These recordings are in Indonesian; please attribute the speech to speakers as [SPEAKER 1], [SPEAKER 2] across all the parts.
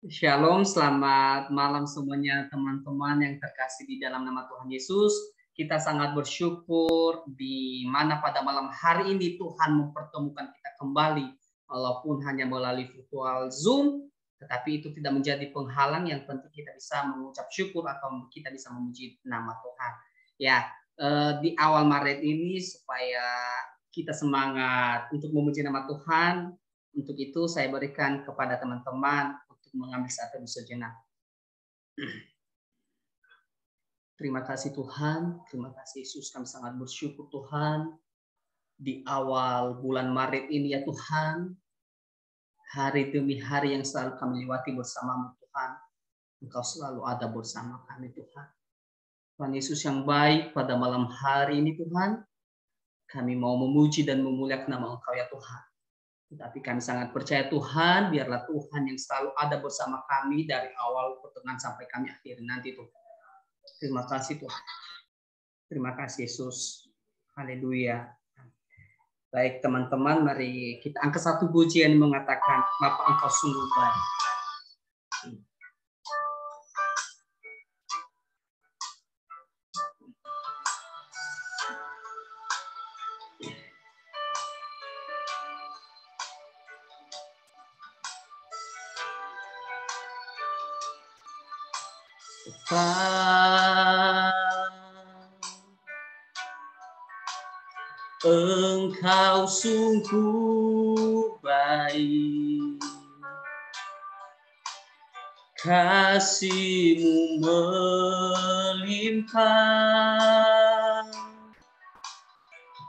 [SPEAKER 1] Shalom, selamat malam semuanya teman-teman yang terkasih di dalam nama Tuhan Yesus. Kita sangat bersyukur di mana pada malam hari ini Tuhan mempertemukan kita kembali. Walaupun hanya melalui virtual Zoom, tetapi itu tidak menjadi penghalang. Yang penting kita bisa mengucap syukur atau kita bisa memuji nama Tuhan. Ya, di awal Maret ini supaya kita semangat untuk memuji nama Tuhan. Untuk itu saya berikan kepada teman-teman untuk mengambil saat teduh sejenak. Terima kasih Tuhan, terima kasih Yesus, kami sangat bersyukur Tuhan. Di awal bulan Maret ini ya Tuhan, hari demi hari yang selalu kami lewati bersamamu Tuhan. Engkau selalu ada bersama kami Tuhan. Tuhan Yesus yang baik, pada malam hari ini Tuhan, kami mau memuji dan memuliakan nama Engkau ya Tuhan. Tetapi kami sangat percaya Tuhan, biarlah Tuhan yang selalu ada bersama kami dari awal pertengahan sampai kami akhir nanti Tuhan. Terima kasih Tuhan. Terima kasih Yesus. Haleluya. Baik teman-teman, mari kita angkat satu pujian yang mengatakan, Bapa Engkau sungguh baik. Engkau sungguh baik, kasih-Mu melimpah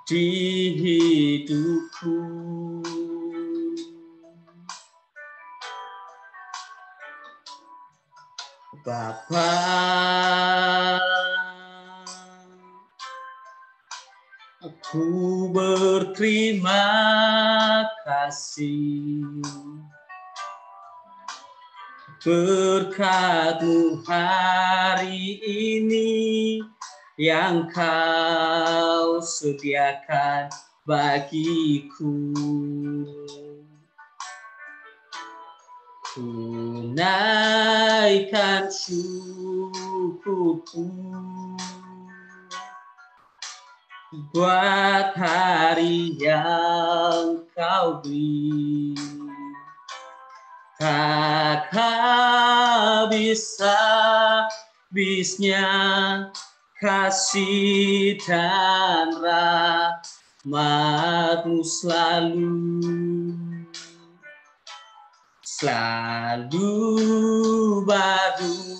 [SPEAKER 1] di hidupku. Bapa, aku berterima kasih berkat-Mu hari ini yang Kau sediakan bagiku. Tunaikan syukurku buat hari yang Kau beri. Tak habis-habisnya kasih dan rahmat-Mu selalu baru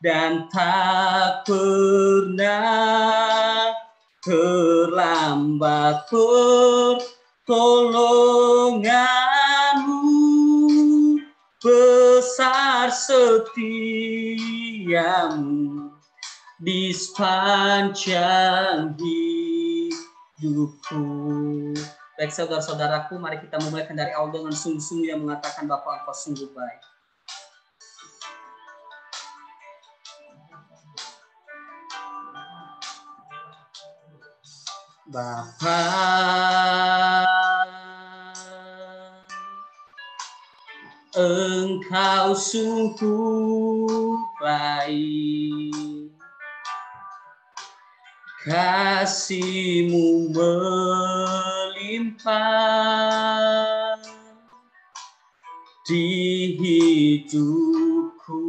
[SPEAKER 1] dan tak pernah terlambat pertolongan-Mu, besar setia-Mu di sepanjang hidupku. Baik saudara-saudaraku, mari kita memulaikan dari awal dengan sungguh-sungguh yang mengatakan Bapa Engkau sungguh baik. Bapa, Engkau sungguh baik, kasih-Mu melimpah di hidupku.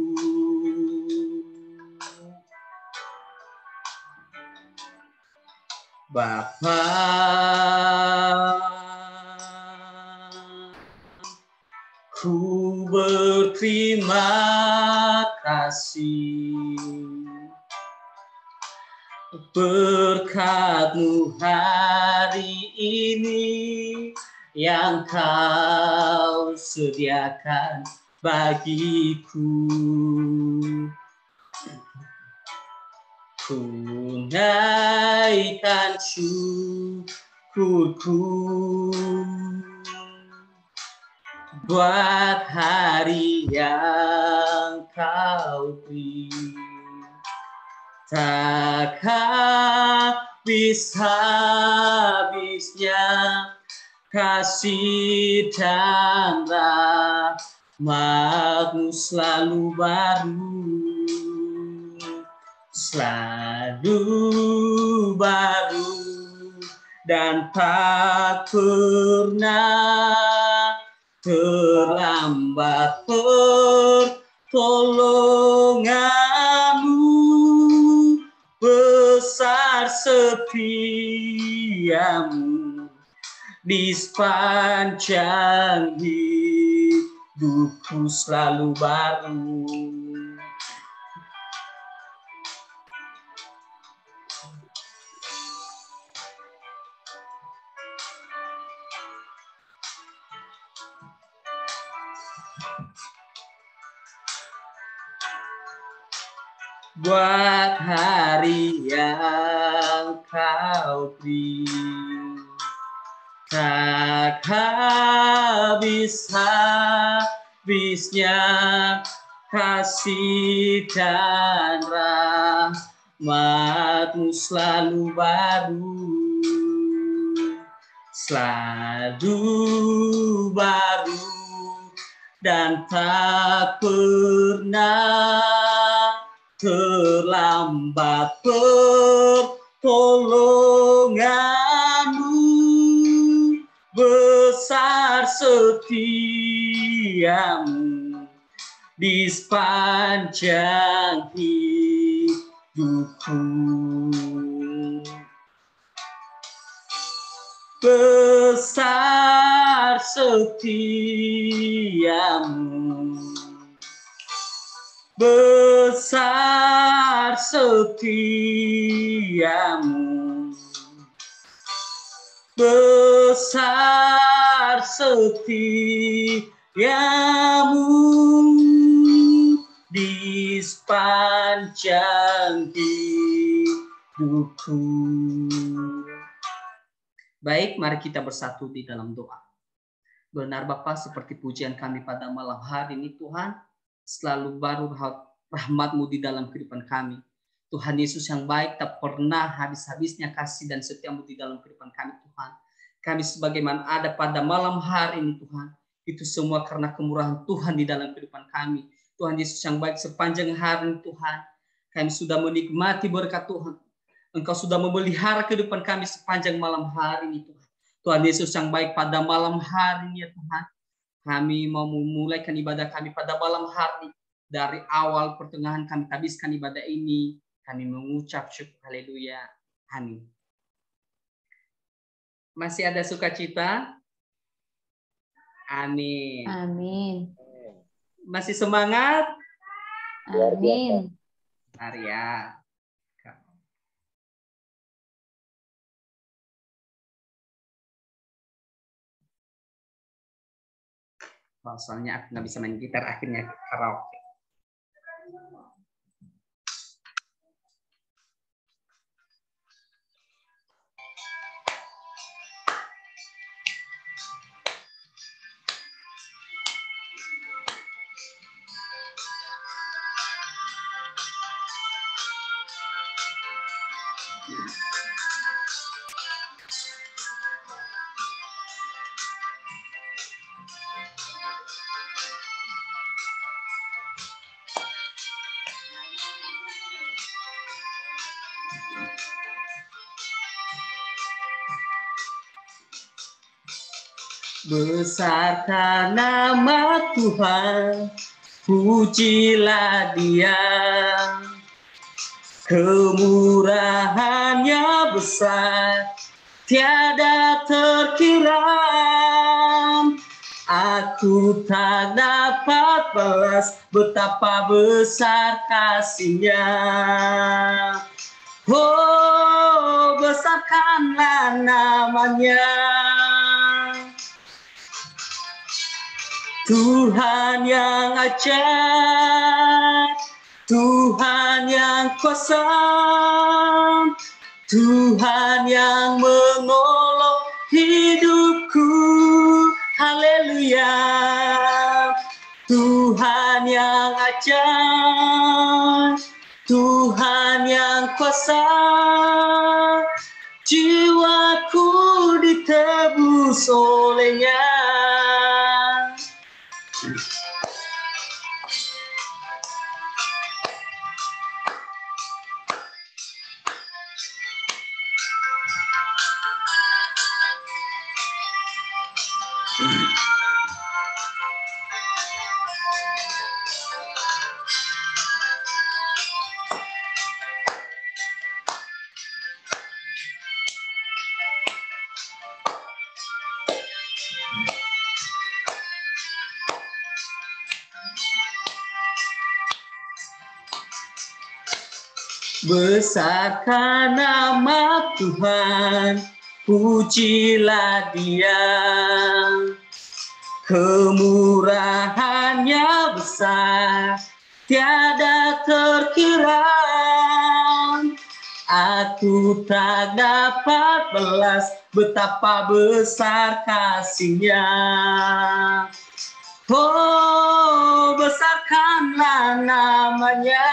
[SPEAKER 1] Bapa, ku berterima kasih berkat-Mu hari ini yang Kau sediakan bagiku. Tunaikan syukurku buat hari yang Kau beri. Tak habis-habisnya kasih dan rahmat Makmu selalu baru, selalu baru, dan tak pernah terlambat pertolonganmu, besar setiamu di sepanjang hidupku selalu baru. Buat hari yang kau beri, tak habis-habisnya kasih dan rahmat-Mu selalu baru, selalu baru, dan tak pernah terlambat pertolonganmu, besar setiamu di sepanjang hidupku. Besar setiamu, besar setiamu, besar setiamu di sepanjang hidupku. Baik, mari kita bersatu di dalam doa. Benar Bapa, seperti pujian kami pada malam hari ini Tuhan, selalu baru rahmat-Mu di dalam kehidupan kami. Tuhan Yesus yang baik, tak pernah habis-habisnya kasih dan setia-Mu di dalam kehidupan kami Tuhan. Kami sebagaimana ada pada malam hari ini Tuhan, itu semua karena kemurahan Tuhan di dalam kehidupan kami. Tuhan Yesus yang baik, sepanjang hari ini Tuhan, kami sudah menikmati berkat Tuhan. Engkau sudah memelihara kehidupan kami sepanjang malam hari ini Tuhan. Tuhan Yesus yang baik, pada malam hari ini ya Tuhan, kami mau memulaikan ibadah kami pada malam hari. Dari awal pertengahan kami habiskan ibadah ini, kami mengucap syukur, haleluya, amin. Masih ada sukacita? Amin.
[SPEAKER 2] Amin.
[SPEAKER 1] Masih semangat?
[SPEAKER 2] Amin.
[SPEAKER 1] Mari ya. Oh, soalnya aku nggak bisa main gitar, akhirnya karaoke. Besarkan nama Tuhan, pujilah Dia. Kemurahannya besar, tiada terkira. Aku tak dapat balas betapa besar kasih-Nya. Oh, besarkanlah namanya. Tuhan yang ajaib, Tuhan yang kuasa, Tuhan yang menolong hidupku, haleluya. Tuhan yang ajaib, Tuhan yang kuasa, jiwaku ditebus oleh-Nya. Besarkan nama Tuhan, pujilah Dia. Kemurahannya besar, tiada terkira. Aku tak dapat balas betapa besar kasih-Nya. Oh, besarkanlah namanya.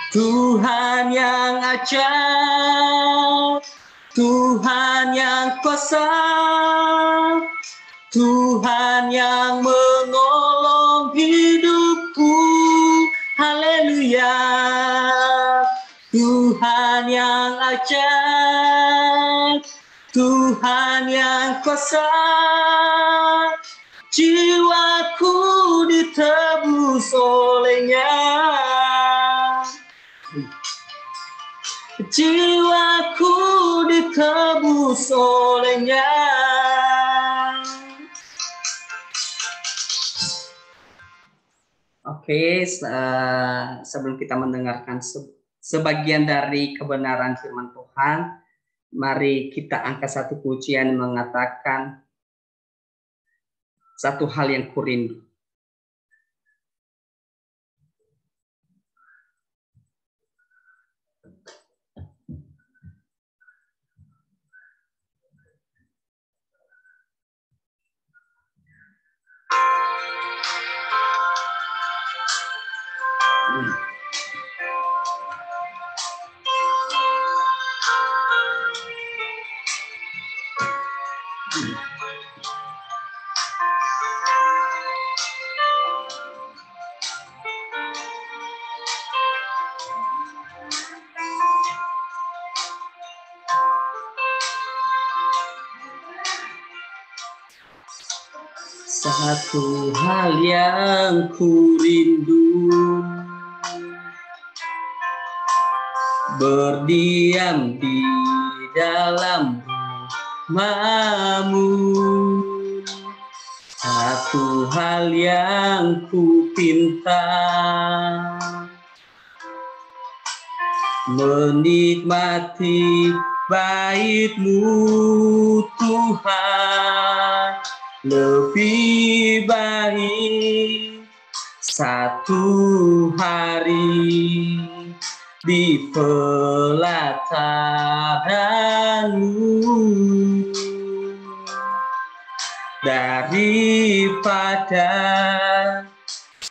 [SPEAKER 1] Tuhan yang ajaib, Tuhan yang kuasa, Tuhan yang menolong hidupku. Haleluya. Tuhan yang ajaib, Tuhan yang kuasa, jiwaku ditebus oleh-Nya. Jiwaku ditebus oleh-Nya. Oke, sebelum kita mendengarkan sebagian dari kebenaran firman Tuhan, mari kita angkat satu pujian yang mengatakan satu hal yang kurindu. Satu hal yang kurindu, berdiam di dalam rumah-Mu. Satu hal yang kupinta, menikmati bait-Mu Tuhan. Lebih baik satu hari di pelataran-Mu daripada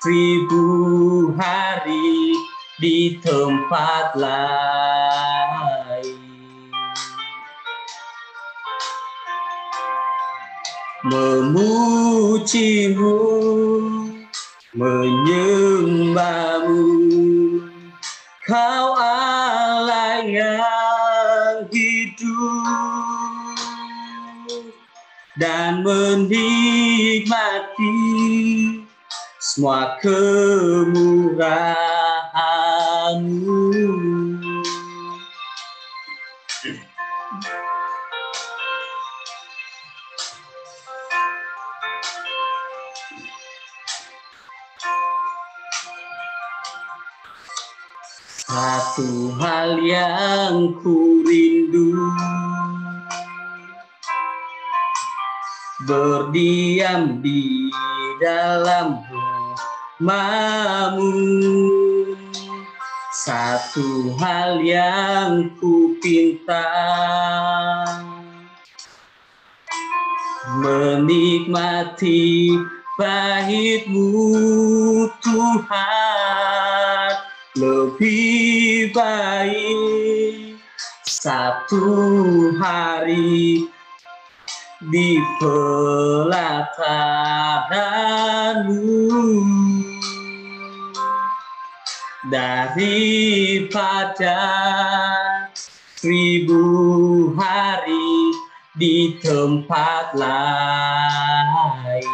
[SPEAKER 1] 1000 hari di tempat lain. Memuji-Mu, menyembah-Mu, Kau Allah yang hidup, dan menikmati semua kemurahan-Mu. Satu hal yang kurindu, berdiam di dalam rumah-Mu. Satu hal yang kupinta, menikmati bait-Mu Tuhan. Lebih baik satu hari di pelataran-Mu daripada 1000 hari di tempat lain.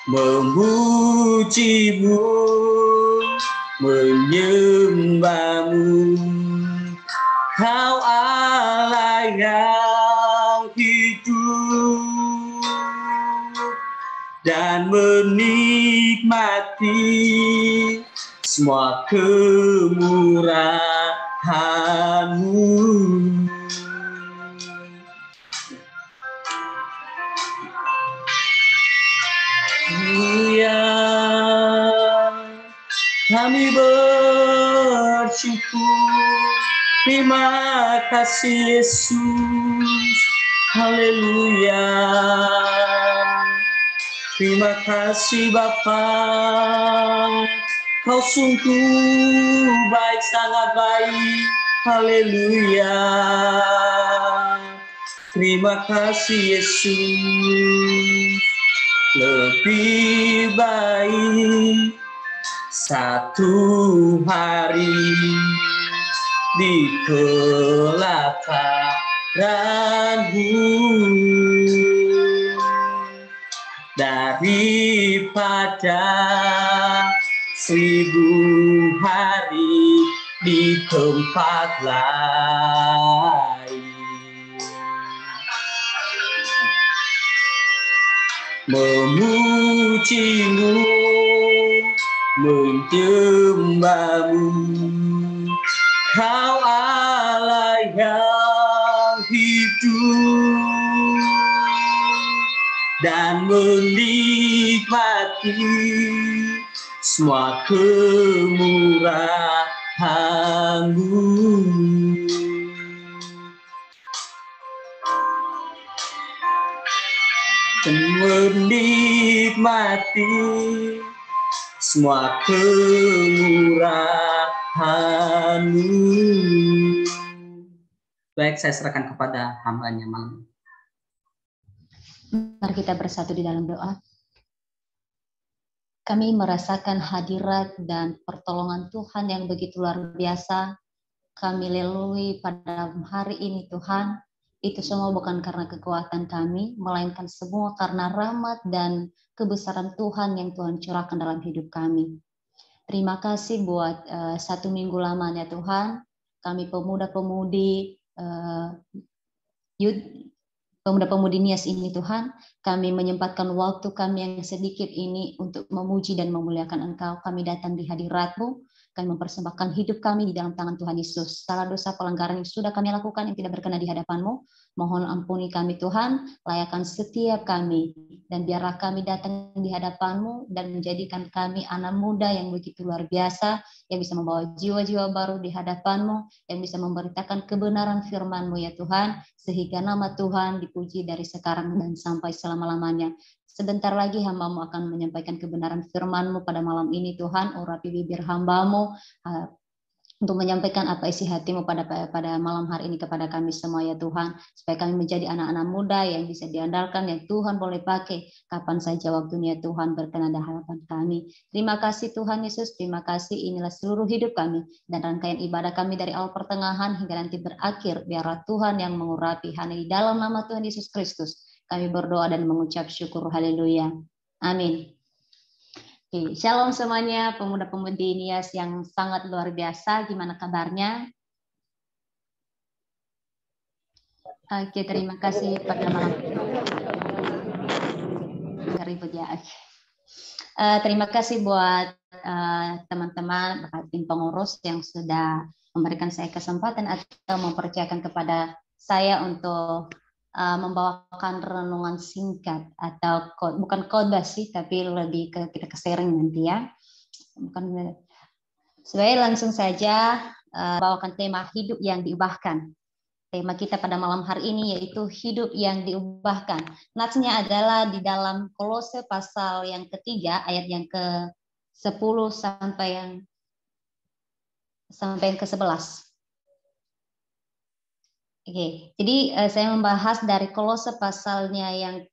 [SPEAKER 1] Memuji-Mu, menyembah-Mu, Kau Allah yang hidup, dan menikmati semua kemurahan-Mu. Haleluya, kami bersyukur. Terima kasih Yesus. Haleluya. Terima kasih Bapa. Kau sungguh baik, sangat baik. Haleluya. Terima kasih Yesus. Lebih baik satu hari di pelataran-Mu daripada 1000 hari di tempat lain. Memuji-Mu, menyembah-Mu, Kau Allah yang hidup, dan menikmati semua kemurahan-Mu. Dan menikmati semua kemurahan-Mu. Baik, saya serahkan kepada hamba-Nya malam.
[SPEAKER 2] Mari kita bersatu di dalam doa. Kami merasakan hadirat dan pertolongan Tuhan yang begitu luar biasa. Kami lalui pada hari ini Tuhan. Itu semua bukan karena kekuatan kami, melainkan semua karena rahmat dan kebesaran Tuhan yang Tuhan curahkan dalam hidup kami. Terima kasih buat 1 minggu lamanya Tuhan. Kami pemuda-pemudi pemuda-pemudi Nias ini Tuhan, kami menyempatkan waktu kami yang sedikit ini untuk memuji dan memuliakan Engkau. Kami datang di hadirat-Mu, kami mempersembahkan hidup kami di dalam tangan Tuhan Yesus. Salah dosa pelanggaran yang sudah kami lakukan yang tidak berkenan di hadapan-Mu, mohon ampuni kami Tuhan, layakkan setiap kami, dan biarlah kami datang di hadapan-Mu dan menjadikan kami anak muda yang begitu luar biasa, yang bisa membawa jiwa-jiwa baru di hadapan-Mu, yang bisa memberitakan kebenaran firman-Mu ya Tuhan, sehingga nama Tuhan dipuji dari sekarang dan sampai selama-lamanya. Sebentar lagi hamba-Mu akan menyampaikan kebenaran firman-Mu pada malam ini Tuhan, urapi bibir hamba-Mu untuk menyampaikan apa isi hati-Mu pada malam hari ini kepada kami semua ya Tuhan, supaya kami menjadi anak-anak muda yang bisa diandalkan, yang Tuhan boleh pakai kapan saja waktunya Tuhan berkenan di hadapan kami. Terima kasih Tuhan Yesus, terima kasih, inilah seluruh hidup kami dan rangkaian ibadah kami dari awal pertengahan hingga nanti berakhir, biarlah Tuhan yang mengurapi. Hanya di dalam nama Tuhan Yesus Kristus kami berdoa dan mengucap syukur, haleluya, amin. Oke, shalom semuanya, pemuda-pemudi Nias yang sangat luar biasa. Gimana kabarnya? Oke, terima kasih pada malam. Ribut ya. Terima kasih buat teman-teman tim pengurus yang sudah memberikan saya kesempatan atau mempercayakan kepada saya untuk membawakan renungan singkat atau bukan khotbah sih, tapi lebih ke kita ke sharing nanti ya. Bukan, sebagai langsung saja bawakan tema hidup yang diubahkan. Tema kita pada malam hari ini yaitu hidup yang diubahkan. Natsnya adalah di dalam Kolose pasal yang ketiga ayat yang ke-10 sampai yang ke-11. Oke, jadi saya membahas dari Kolose pasalnya yang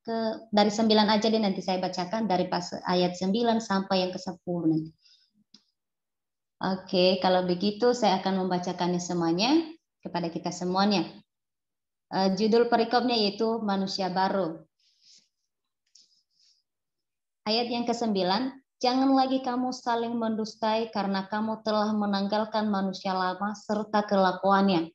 [SPEAKER 2] dari 9 aja deh, nanti saya bacakan dari ayat 9 sampai yang ke-10 nanti. Oke, kalau begitu saya akan membacakannya semuanya kepada kita semuanya. Judul perikopnya yaitu Manusia Baru. Ayat yang ke-9, jangan lagi kamu saling mendustai karena kamu telah menanggalkan manusia lama serta kelakuannya.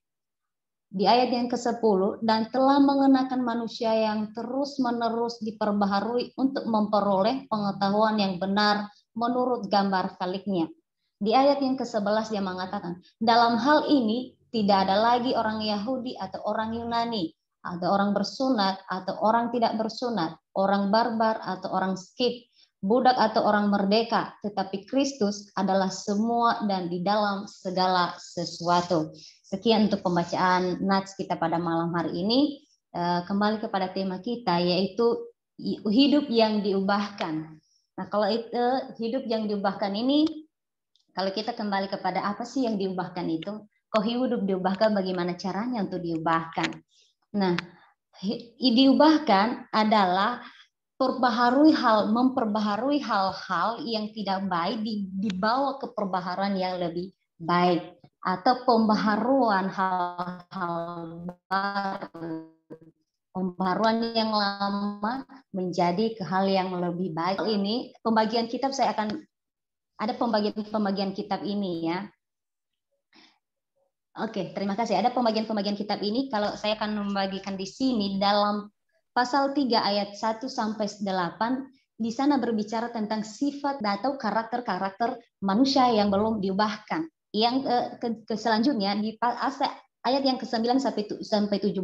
[SPEAKER 2] di ayat yang ke-10, dan telah mengenakan manusia yang terus-menerus diperbaharui untuk memperoleh pengetahuan yang benar menurut gambar kaliknya. Di ayat yang ke-11 dia mengatakan, dalam hal ini tidak ada lagi orang Yahudi atau orang Yunani, atau orang bersunat atau orang tidak bersunat, orang barbar atau orang skit, budak atau orang merdeka, tetapi Kristus adalah semua dan di dalam segala sesuatu. Sekian untuk pembacaan nats kita pada malam hari ini. Kembali kepada tema kita, yaitu hidup yang diubahkan. Nah, kalau itu hidup yang diubahkan ini, kalau kita kembali kepada apa sih yang diubahkan itu? Kok hidup diubahkan, bagaimana caranya untuk diubahkan? Nah, diubahkan adalah memperbaharui hal-hal yang tidak baik dibawa ke perbaharuan yang lebih baik, atau pembaharuan hal-hal baru, pembaharuan yang lama menjadi ke hal yang lebih baik. Ini pembagian kitab, saya akan ada pembagian kitab ini ya. Oke, terima kasih. Ada pembagian kitab ini. Kalau saya akan membagikan di sini dalam pasal 3 ayat 1 sampai 8, di sana berbicara tentang sifat atau karakter-karakter manusia yang belum diubahkan. Yang selanjutnya di ayat yang ke-9 sampai 17,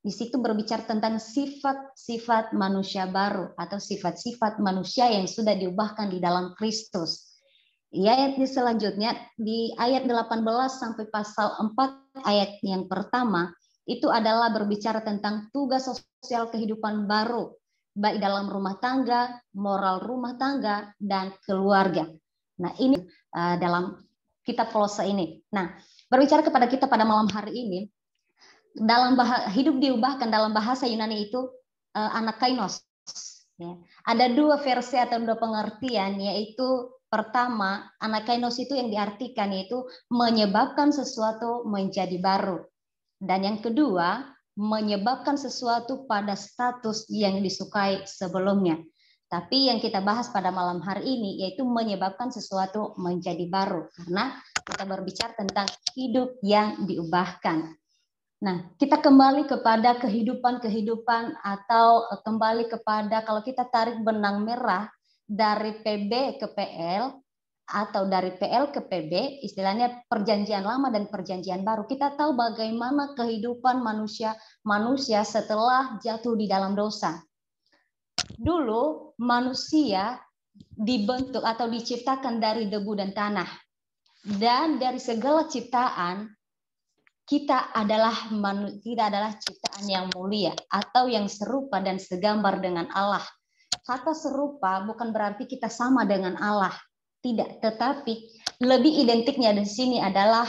[SPEAKER 2] di situ berbicara tentang sifat-sifat manusia baru atau sifat-sifat manusia yang sudah diubahkan di dalam Kristus. Ayat selanjutnya di ayat 18 sampai pasal 4 ayat yang pertama itu adalah berbicara tentang tugas sosial kehidupan baru, baik dalam rumah tangga, moral rumah tangga, dan keluarga. Nah, ini dalam kitab Kolose ini. Nah, berbicara kepada kita pada malam hari ini, dalam hidup diubahkan dalam bahasa Yunani itu anakainos. Ya. Ada dua versi atau dua pengertian, yaitu pertama, anakainos itu yang diartikan yaitu menyebabkan sesuatu menjadi baru. Dan yang kedua, menyebabkan sesuatu pada status yang disukai sebelumnya. Tapi yang kita bahas pada malam hari ini yaitu menyebabkan sesuatu menjadi baru. Karena kita berbicara tentang hidup yang diubahkan. Nah, kita kembali kepada kehidupan atau kembali kepada kalau kita tarik benang merah dari PB ke PL atau dari PL ke PB, istilahnya perjanjian lama dan perjanjian baru. Kita tahu bagaimana kehidupan manusia setelah jatuh di dalam dosa. Dulu manusia dibentuk atau diciptakan dari debu dan tanah. Dan dari segala ciptaan kita adalah ciptaan yang mulia atau yang serupa dan segambar dengan Allah. Kata serupa bukan berarti kita sama dengan Allah, tidak. Tetapi lebih identiknya di sini adalah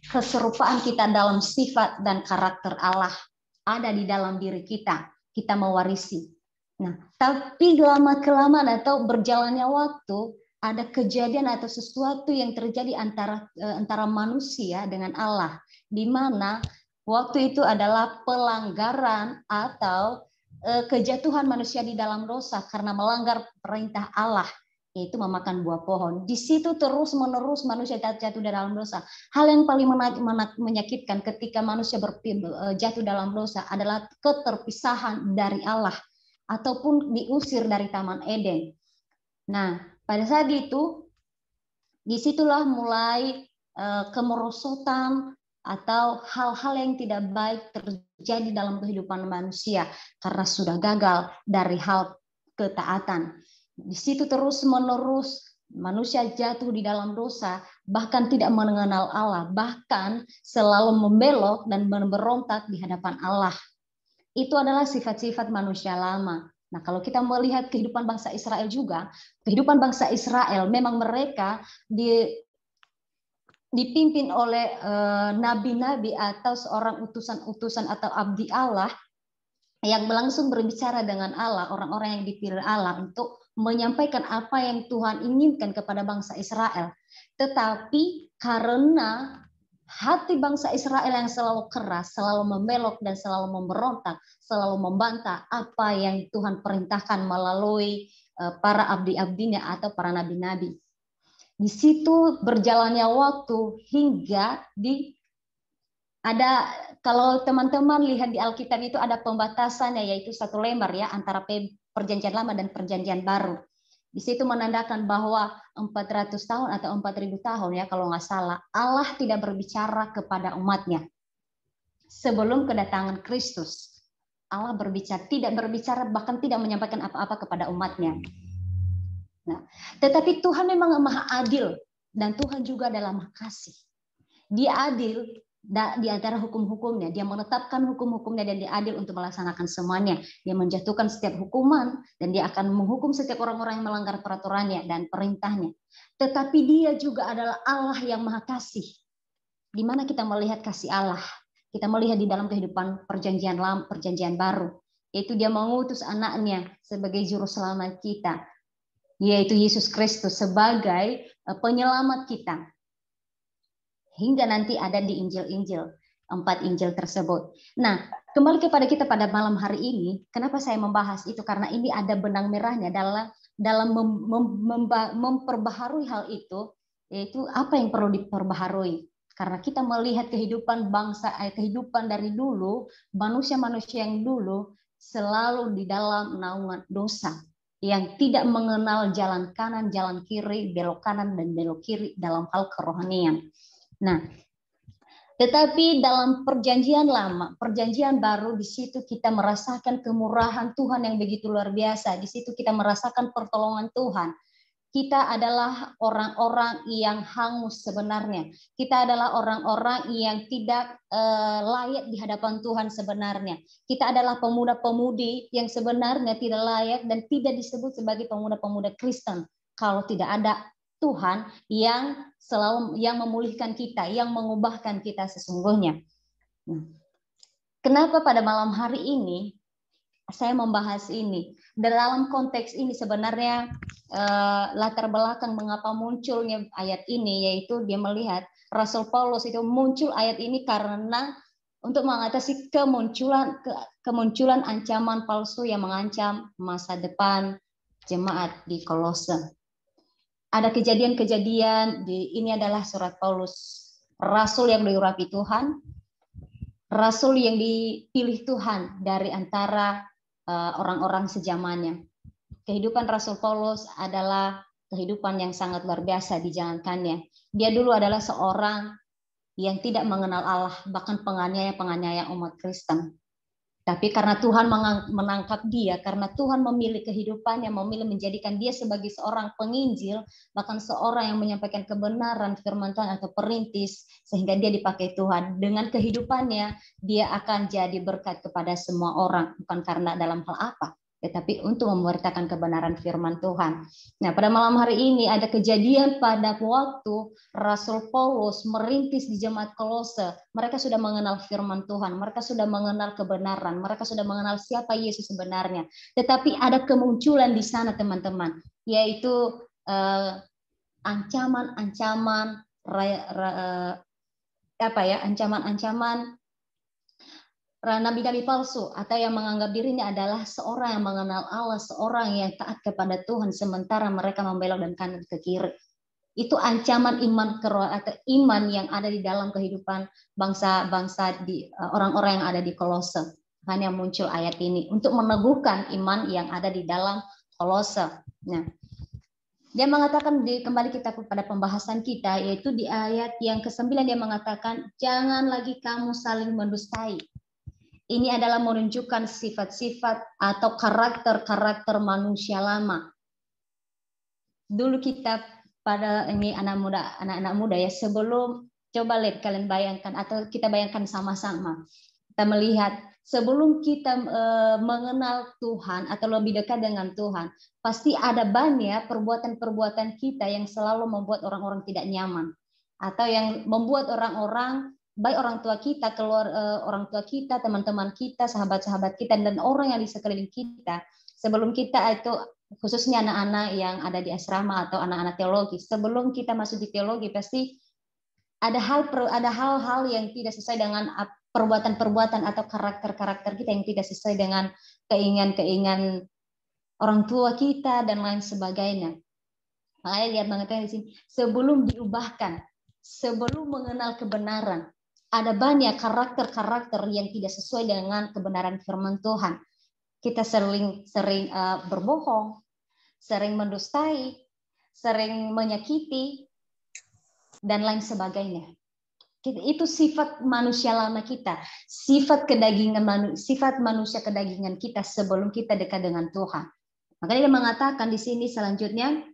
[SPEAKER 2] keserupaan kita dalam sifat dan karakter Allah ada di dalam diri kita. Kita mewarisi. Nah, tapi lama-kelamaan atau berjalannya waktu, ada kejadian atau sesuatu yang terjadi antara manusia dengan Allah, di mana waktu itu adalah pelanggaran atau kejatuhan manusia di dalam dosa karena melanggar perintah Allah, yaitu memakan buah pohon. Di situ terus-menerus manusia jatuh dalam dosa. Hal yang paling menyakitkan ketika manusia jatuh dalam dosa adalah keterpisahan dari Allah ataupun diusir dari Taman Eden. Nah, pada saat itu, disitulah mulai kemerosotan atau hal-hal yang tidak baik terjadi dalam kehidupan manusia karena sudah gagal dari hal ketaatan. Di situ terus-menerus manusia jatuh di dalam dosa, bahkan tidak mengenal Allah, bahkan selalu membelok dan memberontak di hadapan Allah. Itu adalah sifat-sifat manusia lama. Nah, kalau kita melihat kehidupan bangsa Israel juga, kehidupan bangsa Israel memang mereka dipimpin oleh nabi-nabi atau seorang utusan-utusan atau abdi Allah yang langsung berbicara dengan Allah, orang-orang yang dipilih Allah untuk menyampaikan apa yang Tuhan inginkan kepada bangsa Israel. Tetapi karena hati bangsa Israel yang selalu keras, selalu membelok dan selalu memberontak, selalu membantah apa yang Tuhan perintahkan melalui para abdi-abdinya atau para nabi-nabi. Di situ berjalannya waktu hingga ada Kalau teman-teman lihat di Alkitab itu ada pembatasannya, yaitu 1 lembar ya antara Perjanjian Lama dan Perjanjian Baru. Di situ menandakan bahwa 400 tahun atau 4000 tahun ya kalau nggak salah, Allah tidak berbicara kepada umatnya. Sebelum kedatangan Kristus, Allah tidak berbicara, bahkan tidak menyampaikan apa-apa kepada umatnya. Nah, tetapi Tuhan memang maha adil, dan Tuhan juga adalah maha kasih. Dia adil di antara hukum-hukumnya, dia menetapkan hukum-hukumnya dan dia adil untuk melaksanakan semuanya. Dia menjatuhkan setiap hukuman dan dia akan menghukum setiap orang-orang yang melanggar peraturannya dan perintahnya. Tetapi dia juga adalah Allah yang maha kasih. Di mana kita melihat kasih Allah? Kita melihat di dalam kehidupan Perjanjian Lama, Perjanjian Baru, yaitu dia mengutus anaknya sebagai juru selamat kita, yaitu Yesus Kristus sebagai penyelamat kita. Hingga nanti ada di Injil-Injil, 4 Injil tersebut. Nah, kembali kepada kita pada malam hari ini, kenapa saya membahas itu? Karena ini ada benang merahnya dalam memperbaharui hal itu, yaitu apa yang perlu diperbaharui. Karena kita melihat kehidupan bangsa, kehidupan dari dulu, manusia-manusia yang dulu selalu di dalam naungan dosa, yang tidak mengenal jalan kanan, jalan kiri, belok kanan dan belok kiri dalam hal kerohanian. Nah, tetapi dalam Perjanjian Lama, Perjanjian Baru, di situ kita merasakan kemurahan Tuhan yang begitu luar biasa. Di situ kita merasakan pertolongan Tuhan. Kita adalah orang-orang yang hangus sebenarnya. Kita adalah orang-orang yang tidak layak di hadapan Tuhan sebenarnya. Kita adalah pemuda-pemudi yang sebenarnya tidak layak dan tidak disebut sebagai pemuda-pemuda Kristen kalau tidak ada Tuhan yang selalu memulihkan kita, yang mengubahkan kita sesungguhnya. Kenapa pada malam hari ini saya membahas ini? Dalam konteks ini sebenarnya latar belakang mengapa munculnya ayat ini, yaitu dia melihat Rasul Paulus itu muncul ayat ini karena untuk mengatasi kemunculan ancaman palsu yang mengancam masa depan jemaat di Kolose. Ada kejadian-kejadian, ini adalah surat Paulus, rasul yang diurapi Tuhan, rasul yang dipilih Tuhan dari antara orang-orang sejamannya. Kehidupan Rasul Paulus adalah kehidupan yang sangat luar biasa dijalankannya. Dia dulu adalah seorang yang tidak mengenal Allah, bahkan penganiaya umat Kristen. Tapi karena Tuhan menangkap dia, karena Tuhan memilih kehidupannya, memilih menjadikan dia sebagai seorang penginjil, bahkan seorang yang menyampaikan kebenaran firman Tuhan atau perintis, sehingga dia dipakai Tuhan. Dengan kehidupannya, dia akan jadi berkat kepada semua orang, bukan karena dalam hal apa, tetapi untuk memberitakan kebenaran firman Tuhan. Nah, pada malam hari ini ada kejadian pada waktu Rasul Paulus merintis di jemaat Kolose. Mereka sudah mengenal firman Tuhan, mereka sudah mengenal kebenaran, mereka sudah mengenal siapa Yesus sebenarnya. Tetapi ada kemunculan di sana teman-teman, yaitu ancaman-ancaman ancaman-ancaman nabi-nabi palsu atau yang menganggap dirinya adalah seorang yang mengenal Allah, seorang yang taat kepada Tuhan, sementara mereka membelok dan kanan ke kiri. Itu ancaman iman atau iman yang ada di dalam kehidupan bangsa-bangsa di orang-orang yang ada di Kolose. Hanya muncul ayat ini untuk meneguhkan iman yang ada di dalam Kolose. Nah, dia mengatakan, kembali kita kepada pembahasan kita, yaitu di ayat yang ke-9 dia mengatakan, jangan lagi kamu saling mendustai. Ini adalah menunjukkan sifat-sifat atau karakter-karakter manusia lama. Dulu kita pada ini anak-anak muda ya, sebelum coba lihat kalian bayangkan atau kita bayangkan sama-sama. Kita melihat sebelum kita mengenal Tuhan atau lebih dekat dengan Tuhan, pasti ada banyak perbuatan-perbuatan kita yang selalu membuat orang-orang tidak nyaman atau yang membuat orang-orang, baik orang tua kita, orang tua kita, teman-teman kita, sahabat-sahabat kita, dan orang yang di sekeliling kita. Sebelum kita itu, khususnya anak-anak yang ada di asrama atau anak-anak teologi, sebelum kita masuk di teologi, pasti ada hal-hal yang tidak sesuai dengan perbuatan-perbuatan atau karakter-karakter kita yang tidak sesuai dengan keinginan-keinginan orang tua kita dan lain sebagainya. Makanya lihat banget di sini, sebelum diubahkan, sebelum mengenal kebenaran, Ada banyak karakter-karakter yang tidak sesuai dengan kebenaran firman Tuhan. Kita sering berbohong, sering mendustai, sering menyakiti, dan lain sebagainya. Itu sifat manusia lama kita, sifat manusia kedagingan kita sebelum kita dekat dengan Tuhan. Makanya dia mengatakan di sini selanjutnya,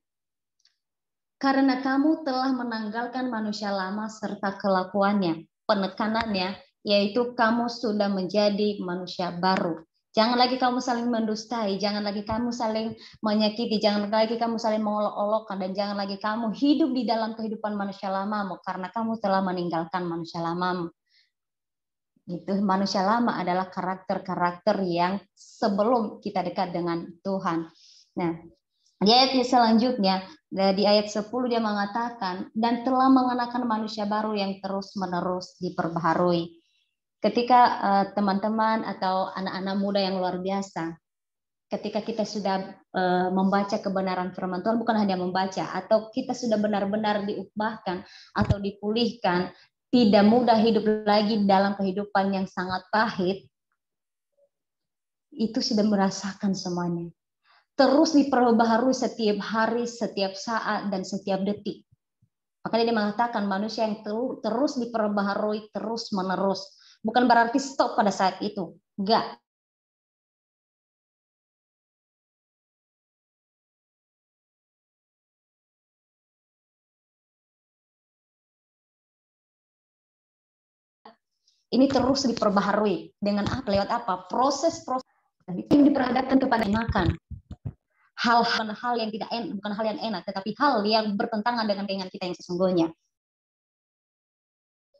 [SPEAKER 2] karena kamu telah menanggalkan manusia lama serta kelakuannya, penekanannya, yaitu kamu sudah menjadi manusia baru. Jangan lagi kamu saling mendustai, jangan lagi kamu saling menyakiti, jangan lagi kamu saling mengolok-olokkan, dan jangan lagi kamu hidup di dalam kehidupan manusia lamamu, karena kamu telah meninggalkan manusia lamamu. Itu manusia lama adalah karakter-karakter yang sebelum kita dekat dengan Tuhan. Nah, di ayat selanjutnya, di ayat 10 dia mengatakan, dan telah mengenakan manusia baru yang terus-menerus diperbaharui. Ketika teman-teman atau anak-anak muda yang luar biasa, ketika kita sudah membaca kebenaran firman Tuhan, bukan hanya membaca, atau kita sudah benar-benar diubahkan atau dipulihkan, tidak mudah hidup lagi dalam kehidupan yang sangat pahit, itu sudah merasakan semuanya. Terus diperbaharui setiap hari, setiap saat, dan setiap detik. Makanya dia mengatakan manusia yang terus diperbaharui terus-menerus. Bukan berarti stop pada saat itu. Enggak. Ini terus diperbaharui. Dengan apa? Lewat apa? Proses-proses yang diperhadapkan kepada makan. Hal-hal yang tidak enak, bukan hal yang enak, tetapi hal yang bertentangan dengan keinginan kita yang sesungguhnya.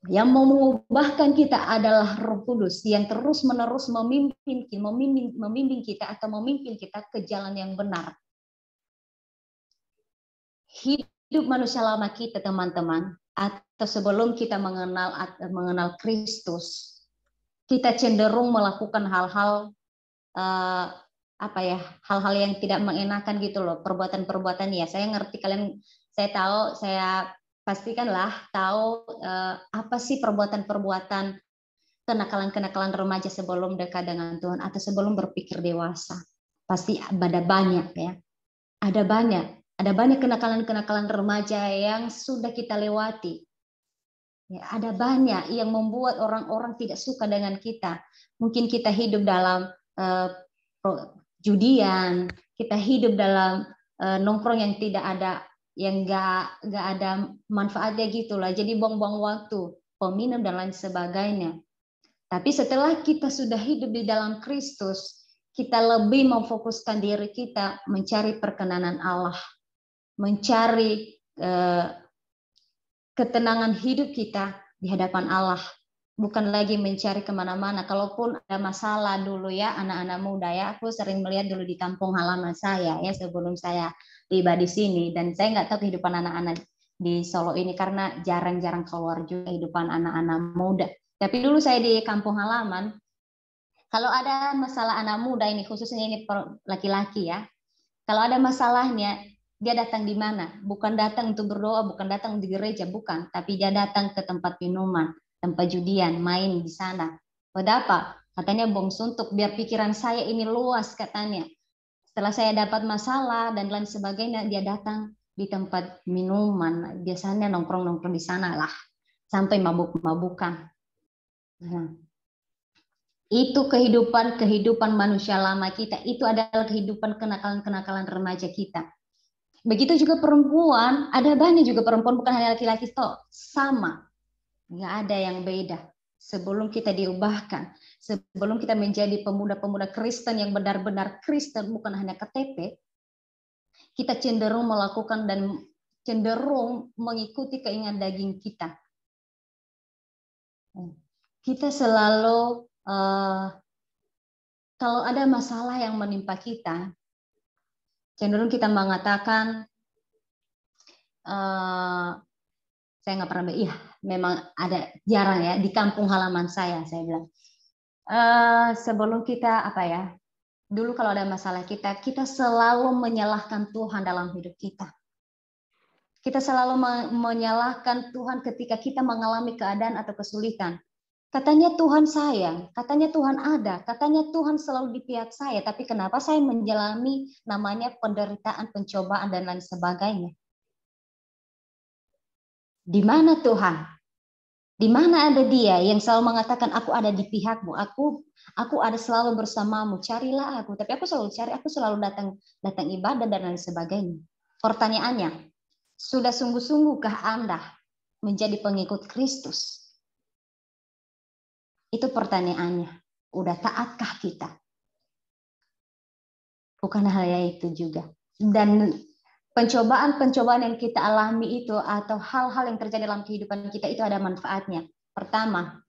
[SPEAKER 2] Yang mau mengubahkan kita adalah Roh Kudus yang terus-menerus membimbing kita atau memimpin kita ke jalan yang benar. Hidup manusia lama kita, teman-teman, atau sebelum kita mengenal Kristus, kita cenderung melakukan hal-hal hal-hal yang tidak mengenakan gitu loh, perbuatan-perbuatan ya. Saya ngerti kalian, saya tahu, saya pastikanlah tahu apa sih perbuatan-perbuatan kenakalan-kenakalan remaja sebelum dekat dengan Tuhan atau sebelum berpikir dewasa. Pasti ada banyak ya. Ada banyak kenakalan-kenakalan remaja yang sudah kita lewati. Ya, ada banyak yang membuat orang-orang tidak suka dengan kita. Mungkin kita hidup dalam judian, kita hidup dalam nongkrong yang tidak ada, yang nggak ada manfaatnya gitulah. Jadi buang-buang waktu, peminum dan lain sebagainya. Tapi setelah kita sudah hidup di dalam Kristus, kita lebih memfokuskan diri kita mencari perkenanan Allah, mencari ketenangan hidup kita di hadapan Allah, bukan lagi mencari kemana-mana. Kalaupun ada masalah dulu ya, anak-anak muda ya, aku sering melihat dulu di kampung halaman saya ya sebelum saya tiba di sini, dan saya nggak tahu kehidupan anak-anak di Solo ini karena jarang-jarang keluar juga kehidupan anak-anak muda. Tapi dulu saya di kampung halaman, kalau ada masalah anak muda ini, khususnya ini laki-laki ya, kalau ada masalahnya, dia datang di mana? Bukan datang untuk berdoa, bukan datang di gereja, bukan. Tapi dia datang ke tempat minuman, tempat judian, main di sana. Pada apa? Katanya bong suntuk, biar pikiran saya ini luas katanya. Setelah saya dapat masalah dan lain sebagainya, dia datang di tempat minuman. Biasanya nongkrong-nongkrong di sana lah. Sampai mabuk-mabukan. Nah, itu kehidupan manusia lama kita. Itu adalah kehidupan kenakalan-kenakalan remaja kita. Begitu juga perempuan, ada banyak juga perempuan, bukan hanya laki-laki toh, sama. Nggak ada yang beda. Sebelum kita diubahkan, sebelum kita menjadi pemuda-pemuda Kristen yang benar-benar Kristen, bukan hanya KTP, kita cenderung melakukan dan cenderung mengikuti keinginan daging kita. Kita selalu, kalau ada masalah yang menimpa kita, cenderung kita mengatakan, saya nggak pernah, iya memang ada, jarang ya di kampung halaman saya bilang. Sebelum kita dulu kalau ada masalah kita selalu menyalahkan Tuhan dalam hidup kita. Kita selalu menyalahkan Tuhan ketika kita mengalami keadaan atau kesulitan. Katanya Tuhan sayang, katanya Tuhan ada, katanya Tuhan selalu di pihak saya, tapi kenapa saya menjalani namanya penderitaan, pencobaan, dan lain sebagainya? Di mana Tuhan? Di mana ada Dia yang selalu mengatakan aku ada di pihakmu, aku ada selalu bersamamu, carilah aku. Tapi aku selalu cari, aku selalu datang ibadah dan lain sebagainya. Pertanyaannya, sudah sungguh-sungguhkah Anda menjadi pengikut Kristus? Itu pertanyaannya. Udah taatkah kita? Bukan hal itu juga. Dan pencobaan-pencobaan yang kita alami itu atau hal-hal yang terjadi dalam kehidupan kita itu ada manfaatnya. Pertama,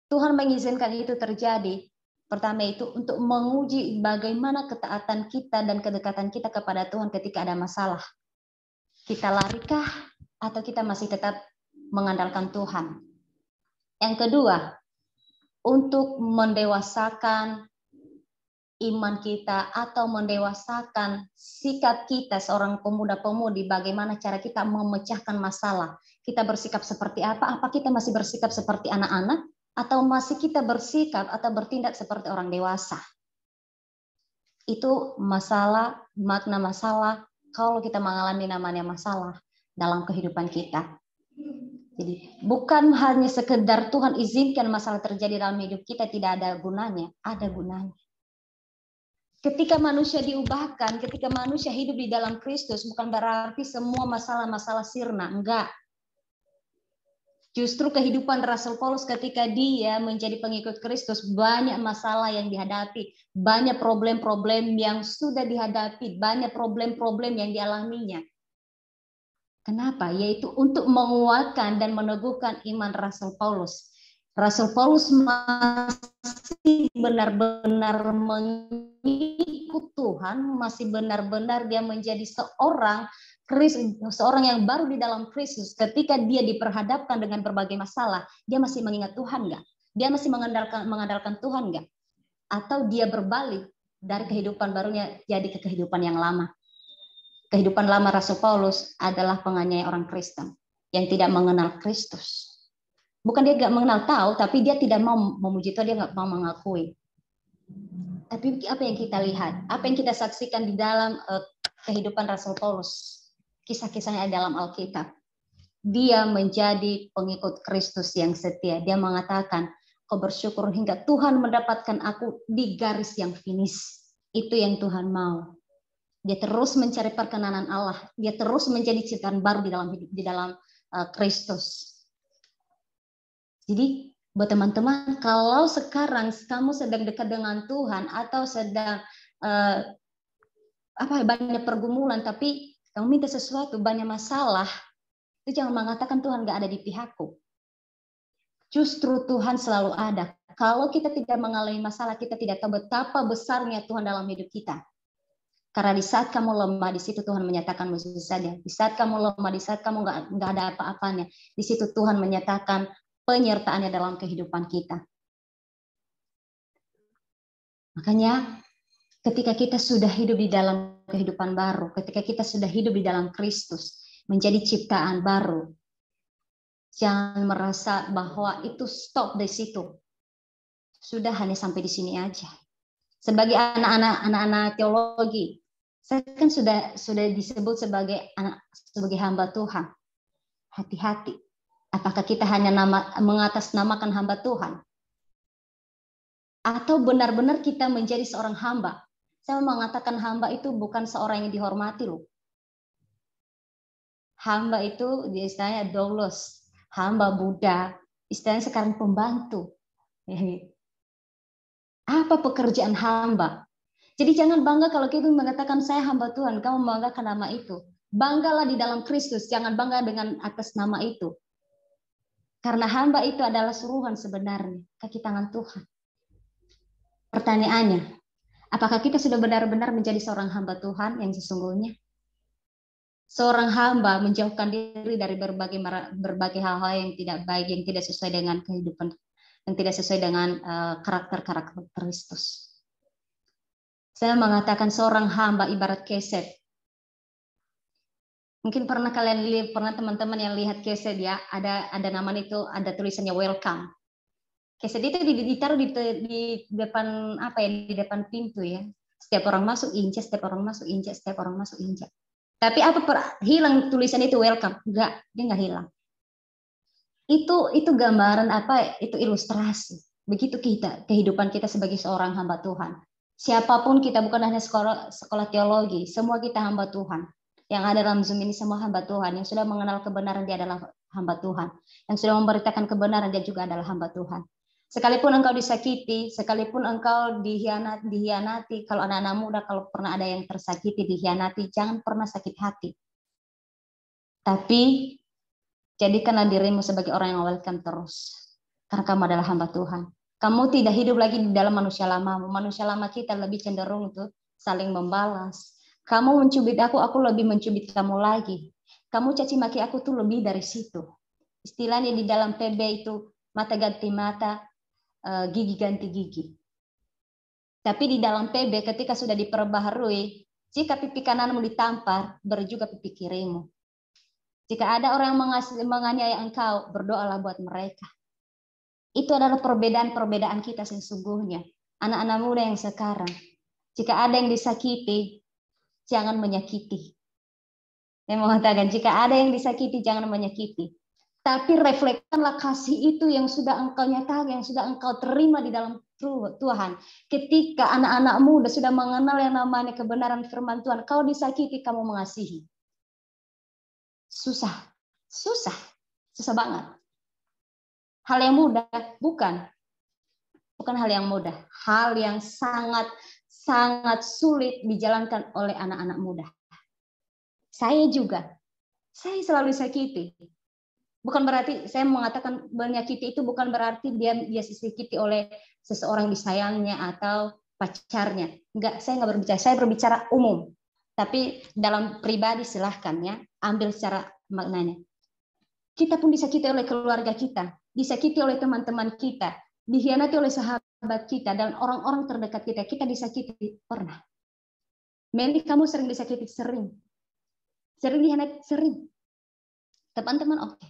[SPEAKER 2] Tuhan mengizinkan itu terjadi. Pertama itu untuk menguji bagaimana ketaatan kita dan kedekatan kita kepada Tuhan ketika ada masalah. Kita larikah atau kita masih tetap mengandalkan Tuhan? Yang kedua, untuk mendewasakan iman kita atau mendewasakan sikap kita seorang pemuda-pemudi, bagaimana cara kita memecahkan masalah. Kita bersikap seperti apa? Apa kita masih bersikap seperti anak-anak atau masih kita bersikap atau bertindak seperti orang dewasa? Itu masalah, makna masalah kalau kita mengalami namanya masalah dalam kehidupan kita. Jadi bukan hanya sekedar Tuhan izinkan masalah terjadi dalam hidup kita tidak ada gunanya, ada gunanya. Ketika manusia diubahkan, ketika manusia hidup di dalam Kristus, bukan berarti semua masalah-masalah sirna, enggak. Justru kehidupan Rasul Paulus ketika dia menjadi pengikut Kristus, banyak masalah yang dihadapi, banyak problem-problem yang sudah dihadapi, banyak problem-problem yang dialaminya. Kenapa? Yaitu untuk menguatkan dan meneguhkan iman Rasul Paulus. Rasul Paulus masih benar-benar mengikut Tuhan, masih benar-benar dia menjadi seorang yang baru di dalam Kristus. Ketika dia diperhadapkan dengan berbagai masalah, dia masih mengingat Tuhan nggak? Dia masih mengandalkan Tuhan nggak? Atau dia berbalik dari kehidupan barunya jadi ke kehidupan yang lama? Kehidupan lama Rasul Paulus adalah penganiaya orang Kristen yang tidak mengenal Kristus. Bukan dia nggak mengenal tahu, tapi dia tidak mau memuji Tuhan, dia nggak mau mengakui. Tapi apa yang kita lihat, apa yang kita saksikan di dalam kehidupan Rasul Paulus, kisah-kisahnya dalam Alkitab, dia menjadi pengikut Kristus yang setia. Dia mengatakan, kau bersyukur hingga Tuhan mendapatkan aku di garis yang finish. Itu yang Tuhan mau. Dia terus mencari perkenanan Allah. Dia terus menjadi ciptaan baru di dalam Kristus. Jadi buat teman-teman, kalau sekarang kamu sedang dekat dengan Tuhan atau sedang banyak pergumulan, tapi kamu minta sesuatu, banyak masalah, itu jangan mengatakan Tuhan nggak ada di pihakku. Justru Tuhan selalu ada. Kalau kita tidak mengalami masalah, kita tidak tahu betapa besarnya Tuhan dalam hidup kita. Karena di saat kamu lemah, di situ Tuhan menyatakan mujizatnya. Di saat kamu lemah, di saat kamu nggak ada apa-apanya, di situ Tuhan menyatakan penyertaannya dalam kehidupan kita. Makanya ketika kita sudah hidup di dalam kehidupan baru, ketika kita sudah hidup di dalam Kristus, menjadi ciptaan baru, jangan merasa bahwa itu stop di situ. Sudah hanya sampai di sini aja. Sebagai anak-anak teologi, saya kan sudah disebut sebagai hamba Tuhan. Hati-hati. Apakah kita hanya mengatasnamakan hamba Tuhan? Atau benar-benar kita menjadi seorang hamba? Saya mengatakan hamba itu bukan seorang yang dihormati loh. Hamba itu istilahnya doulos, hamba Buddha, istilahnya sekarang pembantu. Apa pekerjaan hamba? Jadi jangan bangga kalau kita mengatakan saya hamba Tuhan, kamu membanggakan nama itu. Banggalah di dalam Kristus, jangan bangga dengan atas nama itu. Karena hamba itu adalah suruhan sebenarnya, kaki tangan Tuhan. Pertanyaannya, apakah kita sudah benar-benar menjadi seorang hamba Tuhan yang sesungguhnya? Seorang hamba menjauhkan diri dari berbagai hal-hal yang tidak baik, yang tidak sesuai dengan kehidupan, yang tidak sesuai dengan karakter Kristus. Saya mengatakan seorang hamba ibarat keset. Mungkin pernah teman-teman yang lihat keset ya, ada namanya itu, ada tulisannya welcome. Keset itu ditaruh di depan apa ya, di depan pintu ya. Setiap orang masuk injak, setiap orang masuk injak, setiap orang masuk injak. Tapi hilang tulisan itu welcome? Enggak, dia enggak hilang. Itu gambaran apa? Itu ilustrasi. Begitu kehidupan kita sebagai seorang hamba Tuhan. Siapapun kita, bukan hanya sekolah teologi, semua kita hamba Tuhan. Yang ada dalam Zoom ini semua hamba Tuhan. Yang sudah mengenal kebenaran dia adalah hamba Tuhan. Yang sudah memberitakan kebenaran dia juga adalah hamba Tuhan. Sekalipun engkau disakiti, sekalipun engkau dihianati, kalau anak-anak muda, kalau pernah ada yang tersakiti, dihianati, jangan pernah sakit hati. Tapi jadikanlah dirimu sebagai orang yang welcome terus. Karena kamu adalah hamba Tuhan. Kamu tidak hidup lagi di dalam manusia lama. Manusia lama kita lebih cenderung untuk saling membalas. Kamu mencubit aku lebih mencubit kamu lagi. Kamu caci maki aku tuh lebih dari situ. Istilahnya di dalam PB itu mata ganti mata, gigi ganti gigi. Tapi di dalam PB ketika sudah diperbaharui, jika pipi kananmu ditampar, beri juga pipi kirimu. Jika ada orang yang menganiaya engkau, berdoalah buat mereka. Itu adalah perbedaan-perbedaan kita sesungguhnya. Anak-anak muda yang sekarang, jika ada yang disakiti, jangan menyakiti. Yang mengatakan, jika ada yang disakiti, jangan menyakiti. Tapi refleksikanlah kasih itu yang sudah engkau nyatakan, yang sudah engkau terima di dalam Tuhan. Ketika anak-anak muda sudah mengenal yang namanya kebenaran firman Tuhan, kau disakiti, kamu mengasihi. Susah banget. Hal yang mudah, bukan hal yang mudah. Hal yang sangat sulit dijalankan oleh anak-anak muda. Saya selalu disakiti. Bukan berarti saya mengatakan menyakiti itu bukan berarti dia disakiti oleh seseorang disayangnya atau pacarnya. Enggak, saya enggak berbicara. Saya berbicara umum. Tapi dalam pribadi silahkan ya, ambil secara maknanya. Kita pun disakiti oleh keluarga kita, disakiti oleh teman-teman kita, dikhianati oleh sahabat kita dan orang-orang terdekat kita. Kita disakiti pernah. Meli, kamu sering disakiti? Sering. Sering dikhianati? Sering. Teman-teman, oke.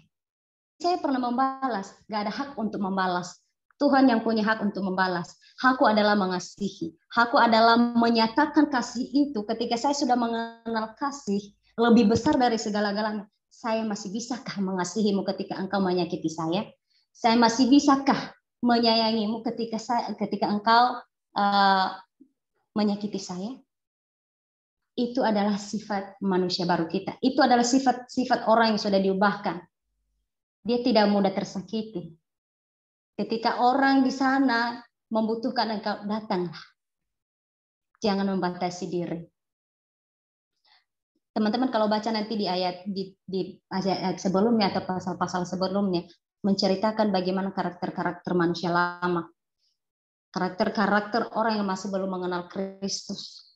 [SPEAKER 2] Saya pernah membalas, gak ada hak untuk membalas. Tuhan yang punya hak untuk membalas. Hakku adalah mengasihi. Hakku adalah menyatakan kasih itu ketika saya sudah mengenal kasih lebih besar dari segala-galanya. Saya masih bisakah mengasihimu ketika engkau menyakiti saya? Saya masih bisakah menyayangimu ketika engkau menyakiti saya? Itu adalah sifat manusia baru kita. Itu adalah sifat orang yang sudah diubahkan. Dia tidak mudah tersakiti. Ketika orang di sana membutuhkan engkau, datanglah. Jangan membatasi diri. Teman-teman kalau baca nanti di ayat sebelumnya atau pasal-pasal sebelumnya menceritakan bagaimana karakter-karakter manusia lama. Karakter-karakter orang yang masih belum mengenal Kristus.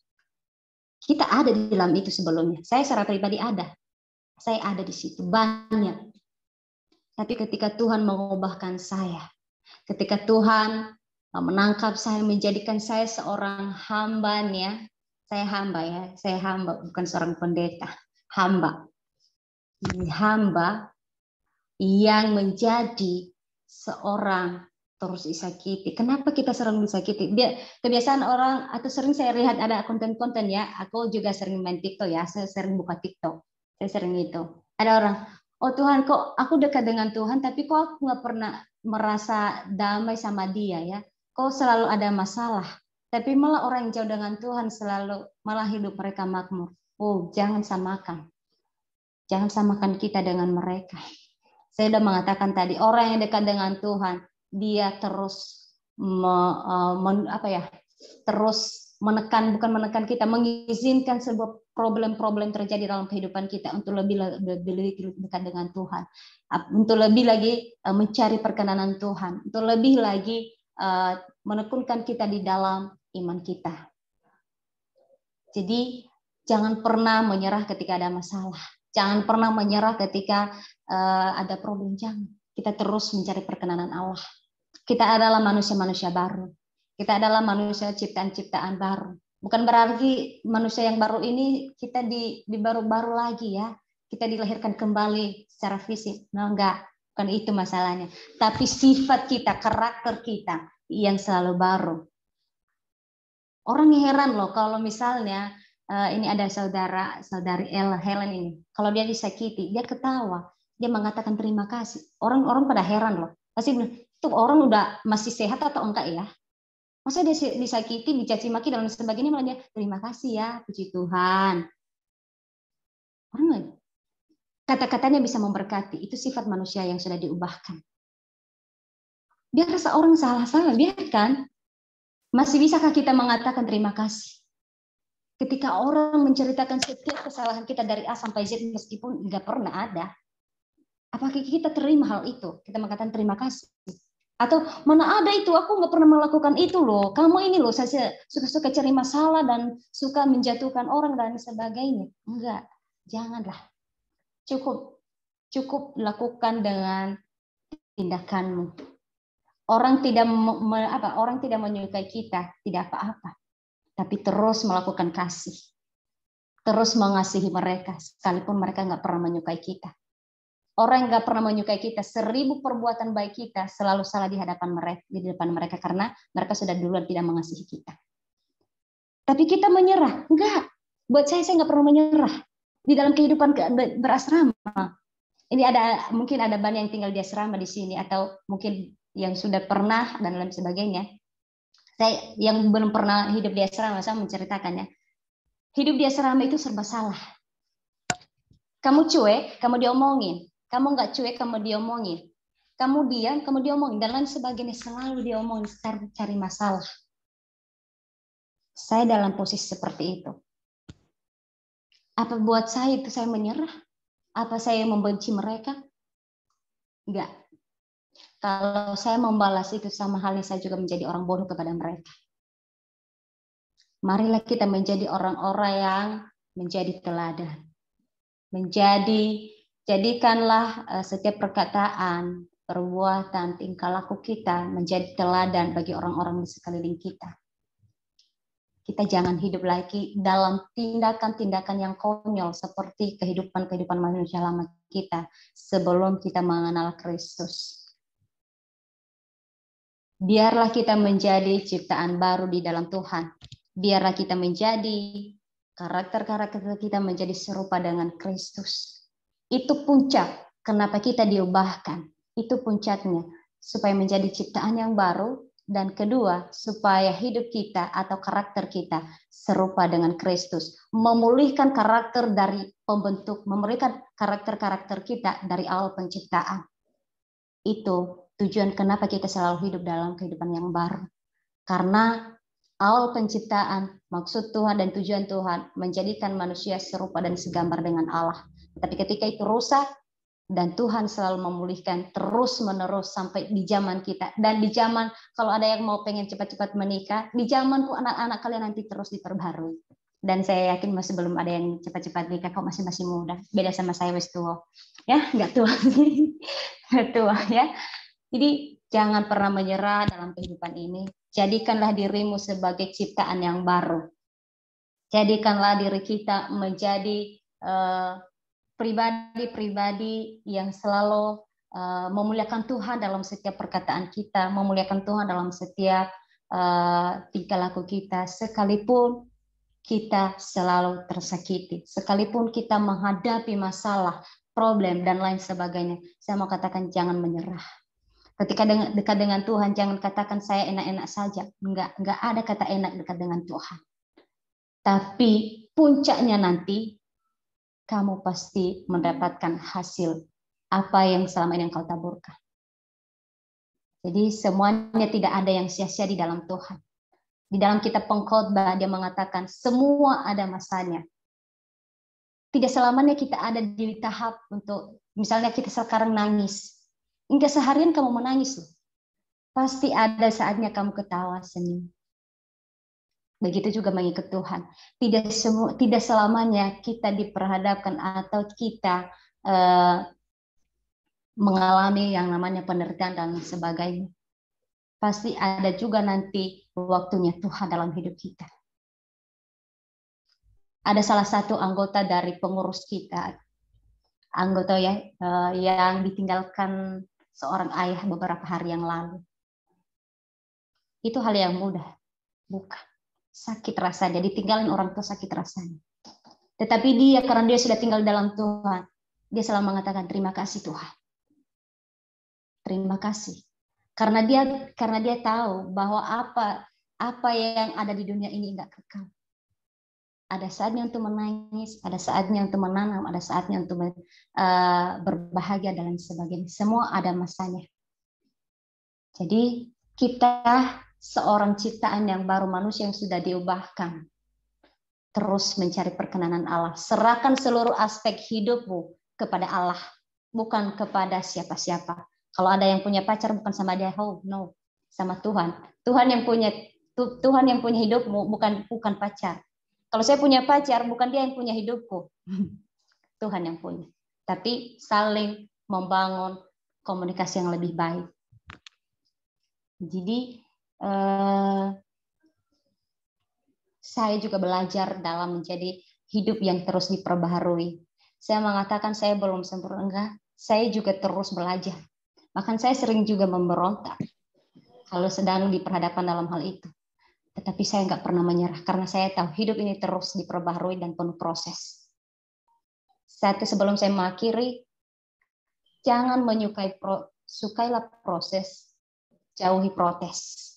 [SPEAKER 2] Kita ada di dalam itu sebelumnya. Saya secara pribadi ada. Saya ada di situ banyak. Tapi ketika Tuhan mengubahkan saya, ketika Tuhan menangkap saya, menjadikan saya seorang hambanya, saya hamba, bukan seorang pendeta, hamba. Hamba yang menjadi seorang terus disakiti. Kenapa kita sering disakiti? Kebiasaan orang, atau sering saya lihat ada konten-konten ya, aku juga sering main TikTok ya, saya sering buka TikTok, saya sering itu. Ada orang, oh Tuhan, kok aku dekat dengan Tuhan, tapi kok aku nggak pernah merasa damai sama dia ya. Kok selalu ada masalah. Tapi malah orang yang jauh dengan Tuhan selalu malah hidup mereka makmur. Oh, jangan samakan. Jangan samakan kita dengan mereka. Saya sudah mengatakan tadi, orang yang dekat dengan Tuhan, dia terus bukan menekan kita, mengizinkan sebuah problem-problem terjadi dalam kehidupan kita untuk lebih dekat dengan Tuhan, untuk lebih lagi mencari perkenanan Tuhan, untuk lebih lagi menekunkan kita di dalam iman kita. Jadi jangan pernah menyerah ketika ada masalah, jangan pernah menyerah ketika ada problem. Jangan, kita terus mencari perkenanan Allah. Kita adalah manusia-manusia baru. Kita adalah manusia ciptaan-ciptaan baru. Bukan berarti manusia yang baru ini kita di baru-baru lagi ya. Kita dilahirkan kembali secara fisik. Nah, enggak. Bukan itu masalahnya. Tapi sifat kita, karakter kita yang selalu baru. Orang heran loh kalau misalnya ini ada saudari Helen ini. Kalau dia disakiti, dia ketawa. Dia mengatakan terima kasih. Orang-orang pada heran loh. Pasti itu orang udah masih sehat atau enggak ya? Masa dia disakiti, dicaci maki dan sebagainya malah dia terima kasih ya, puji Tuhan. Orang kata-katanya bisa memberkati. Itu sifat manusia yang sudah diubahkan. Dia rasa orang salah-salah, biarkan. Masih bisakah kita mengatakan terima kasih? Ketika orang menceritakan setiap kesalahan kita dari A sampai Z meskipun nggak pernah ada. Apakah kita terima hal itu? Kita mengatakan terima kasih. Atau mana ada itu, aku nggak pernah melakukan itu loh. Kamu ini loh, saya suka-suka cari masalah dan suka menjatuhkan orang dan sebagainya. Enggak, janganlah. Cukup lakukan dengan tindakanmu. Orang tidak menyukai kita, tidak apa-apa. Tapi terus melakukan kasih. Terus mengasihi mereka, sekalipun mereka nggak pernah menyukai kita. Orang yang nggak pernah menyukai kita, 1000 perbuatan baik kita selalu salah di depan mereka karena mereka sudah duluan tidak mengasihi kita. Tapi kita menyerah, enggak. Buat saya nggak pernah menyerah di dalam kehidupan berasrama. Ini mungkin ada banyak yang tinggal di asrama di sini atau mungkin yang sudah pernah dan lain sebagainya. Saya yang belum pernah hidup di asrama, saya menceritakannya. Hidup di asrama itu serba salah. Kamu cuek, kamu diomongin. Kamu nggak cuek, kamu diomongin. Kamu diam, kamu diomongin. Dan lain sebagainya, selalu diomongin, cari masalah. Saya dalam posisi seperti itu. Apa buat saya itu saya menyerah? Apa saya membenci mereka? Enggak. Kalau saya membalas itu sama halnya saya juga menjadi orang bodoh kepada mereka. Marilah kita menjadi orang-orang yang menjadi teladan. Jadikanlah setiap perkataan, perbuatan, tingkah laku kita menjadi teladan bagi orang-orang di sekeliling kita. Kita jangan hidup lagi dalam tindakan-tindakan yang konyol seperti kehidupan manusia lama kita sebelum kita mengenal Kristus. Biarlah kita menjadi ciptaan baru di dalam Tuhan. Biarlah kita menjadi karakter kita menjadi serupa dengan Kristus. Itu puncak kenapa kita diubahkan. Itu puncaknya supaya menjadi ciptaan yang baru. Dan kedua, supaya hidup kita atau karakter kita serupa dengan Kristus. Memulihkan karakter dari pembentuk, memulihkan karakter-karakter kita dari awal penciptaan. Itu tujuan kenapa kita selalu hidup dalam kehidupan yang baru. Karena awal penciptaan, maksud Tuhan dan tujuan Tuhan menjadikan manusia serupa dan segambar dengan Allah. Tapi ketika itu rusak, dan Tuhan selalu memulihkan terus-menerus sampai di zaman kita. Dan di zaman, kalau ada yang mau pengen cepat-cepat menikah, di zamanku anak-anak kalian nanti terus diperbarui. Dan saya yakin masih belum ada yang cepat-cepat nikah, kok masih muda. Beda sama saya wis tua. Ya, nggak tua. Tua ya. Jadi jangan pernah menyerah dalam kehidupan ini. Jadikanlah dirimu sebagai ciptaan yang baru. Jadikanlah diri kita menjadi pribadi-pribadi yang selalu memuliakan Tuhan dalam setiap perkataan kita, memuliakan Tuhan dalam setiap tingkah laku kita, sekalipun kita selalu tersakiti, sekalipun kita menghadapi masalah, problem, dan lain sebagainya. Saya mau katakan jangan menyerah. Ketika dekat dengan Tuhan, jangan katakan saya enak-enak saja. Enggak ada kata enak dekat dengan Tuhan. Tapi puncaknya nanti, kamu pasti mendapatkan hasil apa yang selama ini engkau taburkan. Jadi semuanya tidak ada yang sia-sia di dalam Tuhan. Di dalam kitab Pengkhotbah dia mengatakan semua ada masanya. Tidak selamanya kita ada di tahap untuk, misalnya kita sekarang nangis. Enggak seharian kamu menangis loh. Pasti ada saatnya kamu ketawa, senyum. Begitu juga mengikut Tuhan. Tidak selamanya kita diperhadapkan atau kita mengalami yang namanya penderitaan dan sebagainya. Pasti ada juga nanti waktunya Tuhan dalam hidup kita. Ada salah satu anggota dari pengurus kita. anggota ya yang ditinggalkan seorang ayah beberapa hari yang lalu. Itu hal yang mudah, bukan. Sakit rasanya, ditinggalin orang tua sakit rasanya. Tetapi dia, karena dia sudah tinggal dalam Tuhan, dia selalu mengatakan terima kasih Tuhan. Terima kasih. Karena dia tahu bahwa apa yang ada di dunia ini enggak kekal. Ada saatnya untuk menangis, ada saatnya untuk menanam, ada saatnya untuk berbahagia dan lain sebagainya. Semua ada masanya. Jadi kita seorang ciptaan yang baru, manusia yang sudah diubahkan. Terus mencari perkenanan Allah. Serahkan seluruh aspek hidupmu kepada Allah, bukan kepada siapa-siapa. Kalau ada yang punya pacar bukan sama dia, oh no, sama Tuhan. Tuhan yang punya hidupmu, bukan pacar. Kalau saya punya pacar, bukan dia yang punya hidupku. Tuhan yang punya. Tapi saling membangun komunikasi yang lebih baik. Jadi saya juga belajar dalam menjadi hidup yang terus diperbaharui. Saya mengatakan saya belum sempurna, enggak. Saya juga terus belajar. Bahkan saya sering juga memberontak kalau sedang diperhadapkan dalam hal itu. Tetapi saya enggak pernah menyerah karena saya tahu hidup ini terus diperbaharui dan penuh proses. Satu, sebelum saya mengakhiri, jangan sukailah proses, jauhi protes.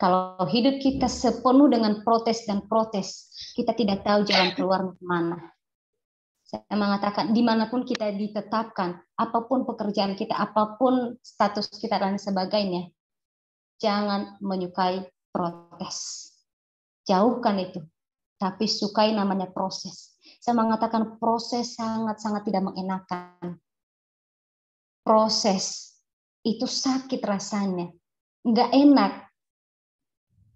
[SPEAKER 2] Kalau hidup kita sepenuh dengan protes dan protes, kita tidak tahu jalan keluar kemana. Saya mengatakan dimanapun kita ditetapkan, apapun pekerjaan kita, apapun status kita dan sebagainya, jangan menyukai protes. Jauhkan itu, tapi sukai namanya proses. Saya mengatakan proses sangat-sangat tidak mengenakan. Proses itu sakit rasanya, nggak enak.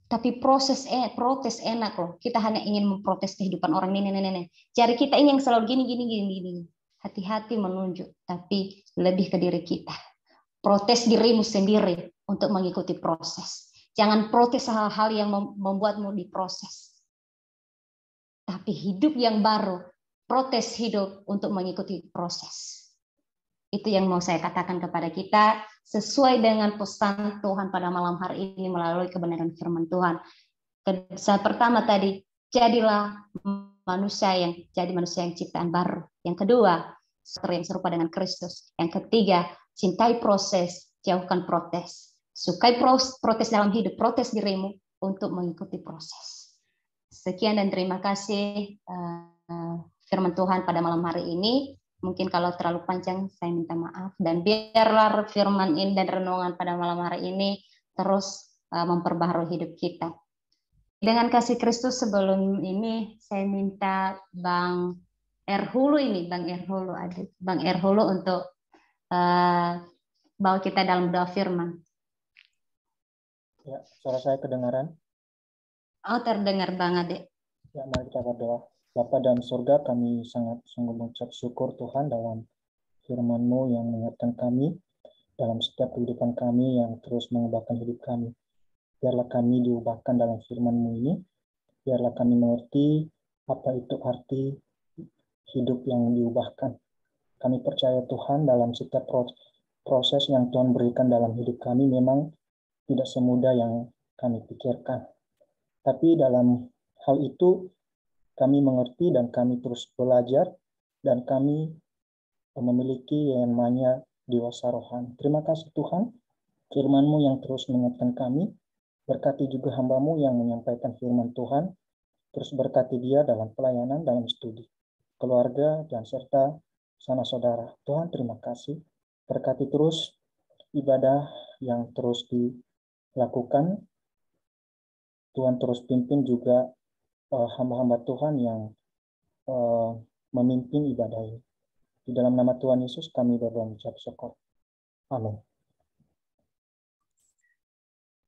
[SPEAKER 2] Tapi protes enak loh. Kita hanya ingin memprotes kehidupan orang ini. Jadi kita ingin selalu gini. Hati-hati menunjuk, tapi lebih ke diri kita. Protes dirimu sendiri untuk mengikuti proses. Jangan protes hal-hal yang membuatmu diproses. Tapi hidup yang baru, protes hidup untuk mengikuti proses. Itu yang mau saya katakan kepada kita, sesuai dengan pesan Tuhan pada malam hari ini melalui kebenaran firman Tuhan. Pertama tadi, jadilah manusia yang ciptaan baru. Yang kedua, yang serupa dengan Kristus. Yang ketiga, cintai proses, jauhkan protes. Sukai protes dalam hidup, protes dirimu untuk mengikuti proses. Sekian dan terima kasih firman Tuhan pada malam hari ini. Mungkin kalau terlalu panjang, saya minta maaf. Dan biarlah firman ini dan renungan pada malam hari ini terus memperbaharui hidup kita. Dengan kasih Kristus sebelum ini, saya minta Bang Erhulu untuk bawa kita dalam doa firman.
[SPEAKER 3] Ya, suara saya kedengaran?
[SPEAKER 2] Oh, terdengar Bang Ade.
[SPEAKER 3] Ya, mari kita berdoa. Bapa dalam surga, kami sangat sungguh mengucap syukur Tuhan dalam firman-Mu yang mengingatkan kami dalam setiap kehidupan kami yang terus mengubahkan hidup kami. Biarlah kami diubahkan dalam firman-Mu ini. Biarlah kami mengerti apa itu arti hidup yang diubahkan. Kami percaya Tuhan dalam setiap proses yang Tuhan berikan dalam hidup kami memang tidak semudah yang kami pikirkan. Tapi dalam hal itu kami mengerti dan kami terus belajar dan kami memiliki yang namanya dewasa rohani. Terima kasih Tuhan, firman-Mu yang terus mengingatkan kami. Berkati juga hamba-Mu yang menyampaikan firman Tuhan. Terus berkati dia dalam pelayanan, dalam studi, keluarga, dan serta sanak saudara. Tuhan terima kasih. Berkati terus ibadah yang terus dilakukan. Tuhan terus pimpin juga hamba-hamba Tuhan yang memimpin ibadah ini. Di dalam nama Tuhan Yesus kami berdoa mengucap syukur. Amin.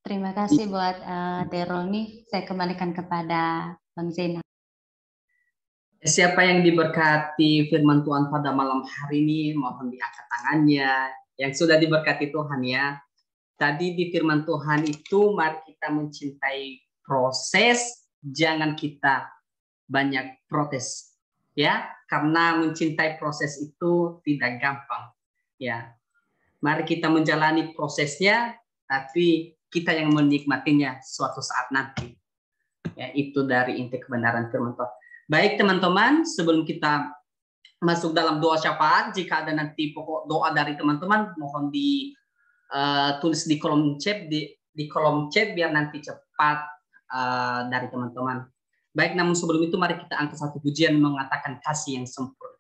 [SPEAKER 2] Terima kasih buat Teroni. Saya kembalikan kepada Bang Zena.
[SPEAKER 1] Siapa yang diberkati firman Tuhan pada malam hari ini, mohon diangkat tangannya. Yang sudah diberkati Tuhan ya. Tadi di firman Tuhan itu, mari kita mencintai proses, jangan kita banyak protes. ya, karena mencintai proses itu tidak gampang. Ya, mari kita menjalani prosesnya, tapi kita yang menikmatinya suatu saat nanti. Ya, itu dari inti kebenaran firman Tuhan. Baik teman-teman, sebelum kita masuk dalam doa syafaat, jika ada nanti pokok doa dari teman-teman, mohon ditulis di kolom chat, di kolom chat biar nanti cepat dari teman-teman. Baik, namun sebelum itu mari kita angkat satu pujian mengatakan kasih yang sempurna.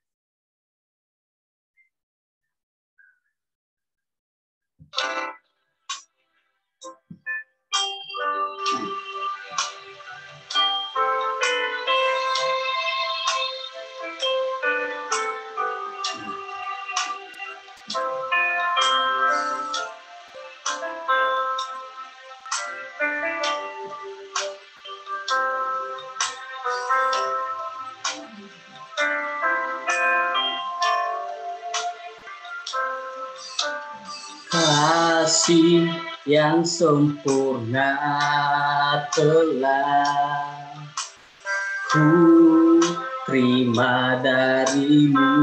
[SPEAKER 1] Kasih yang sempurna telah ku terima darimu,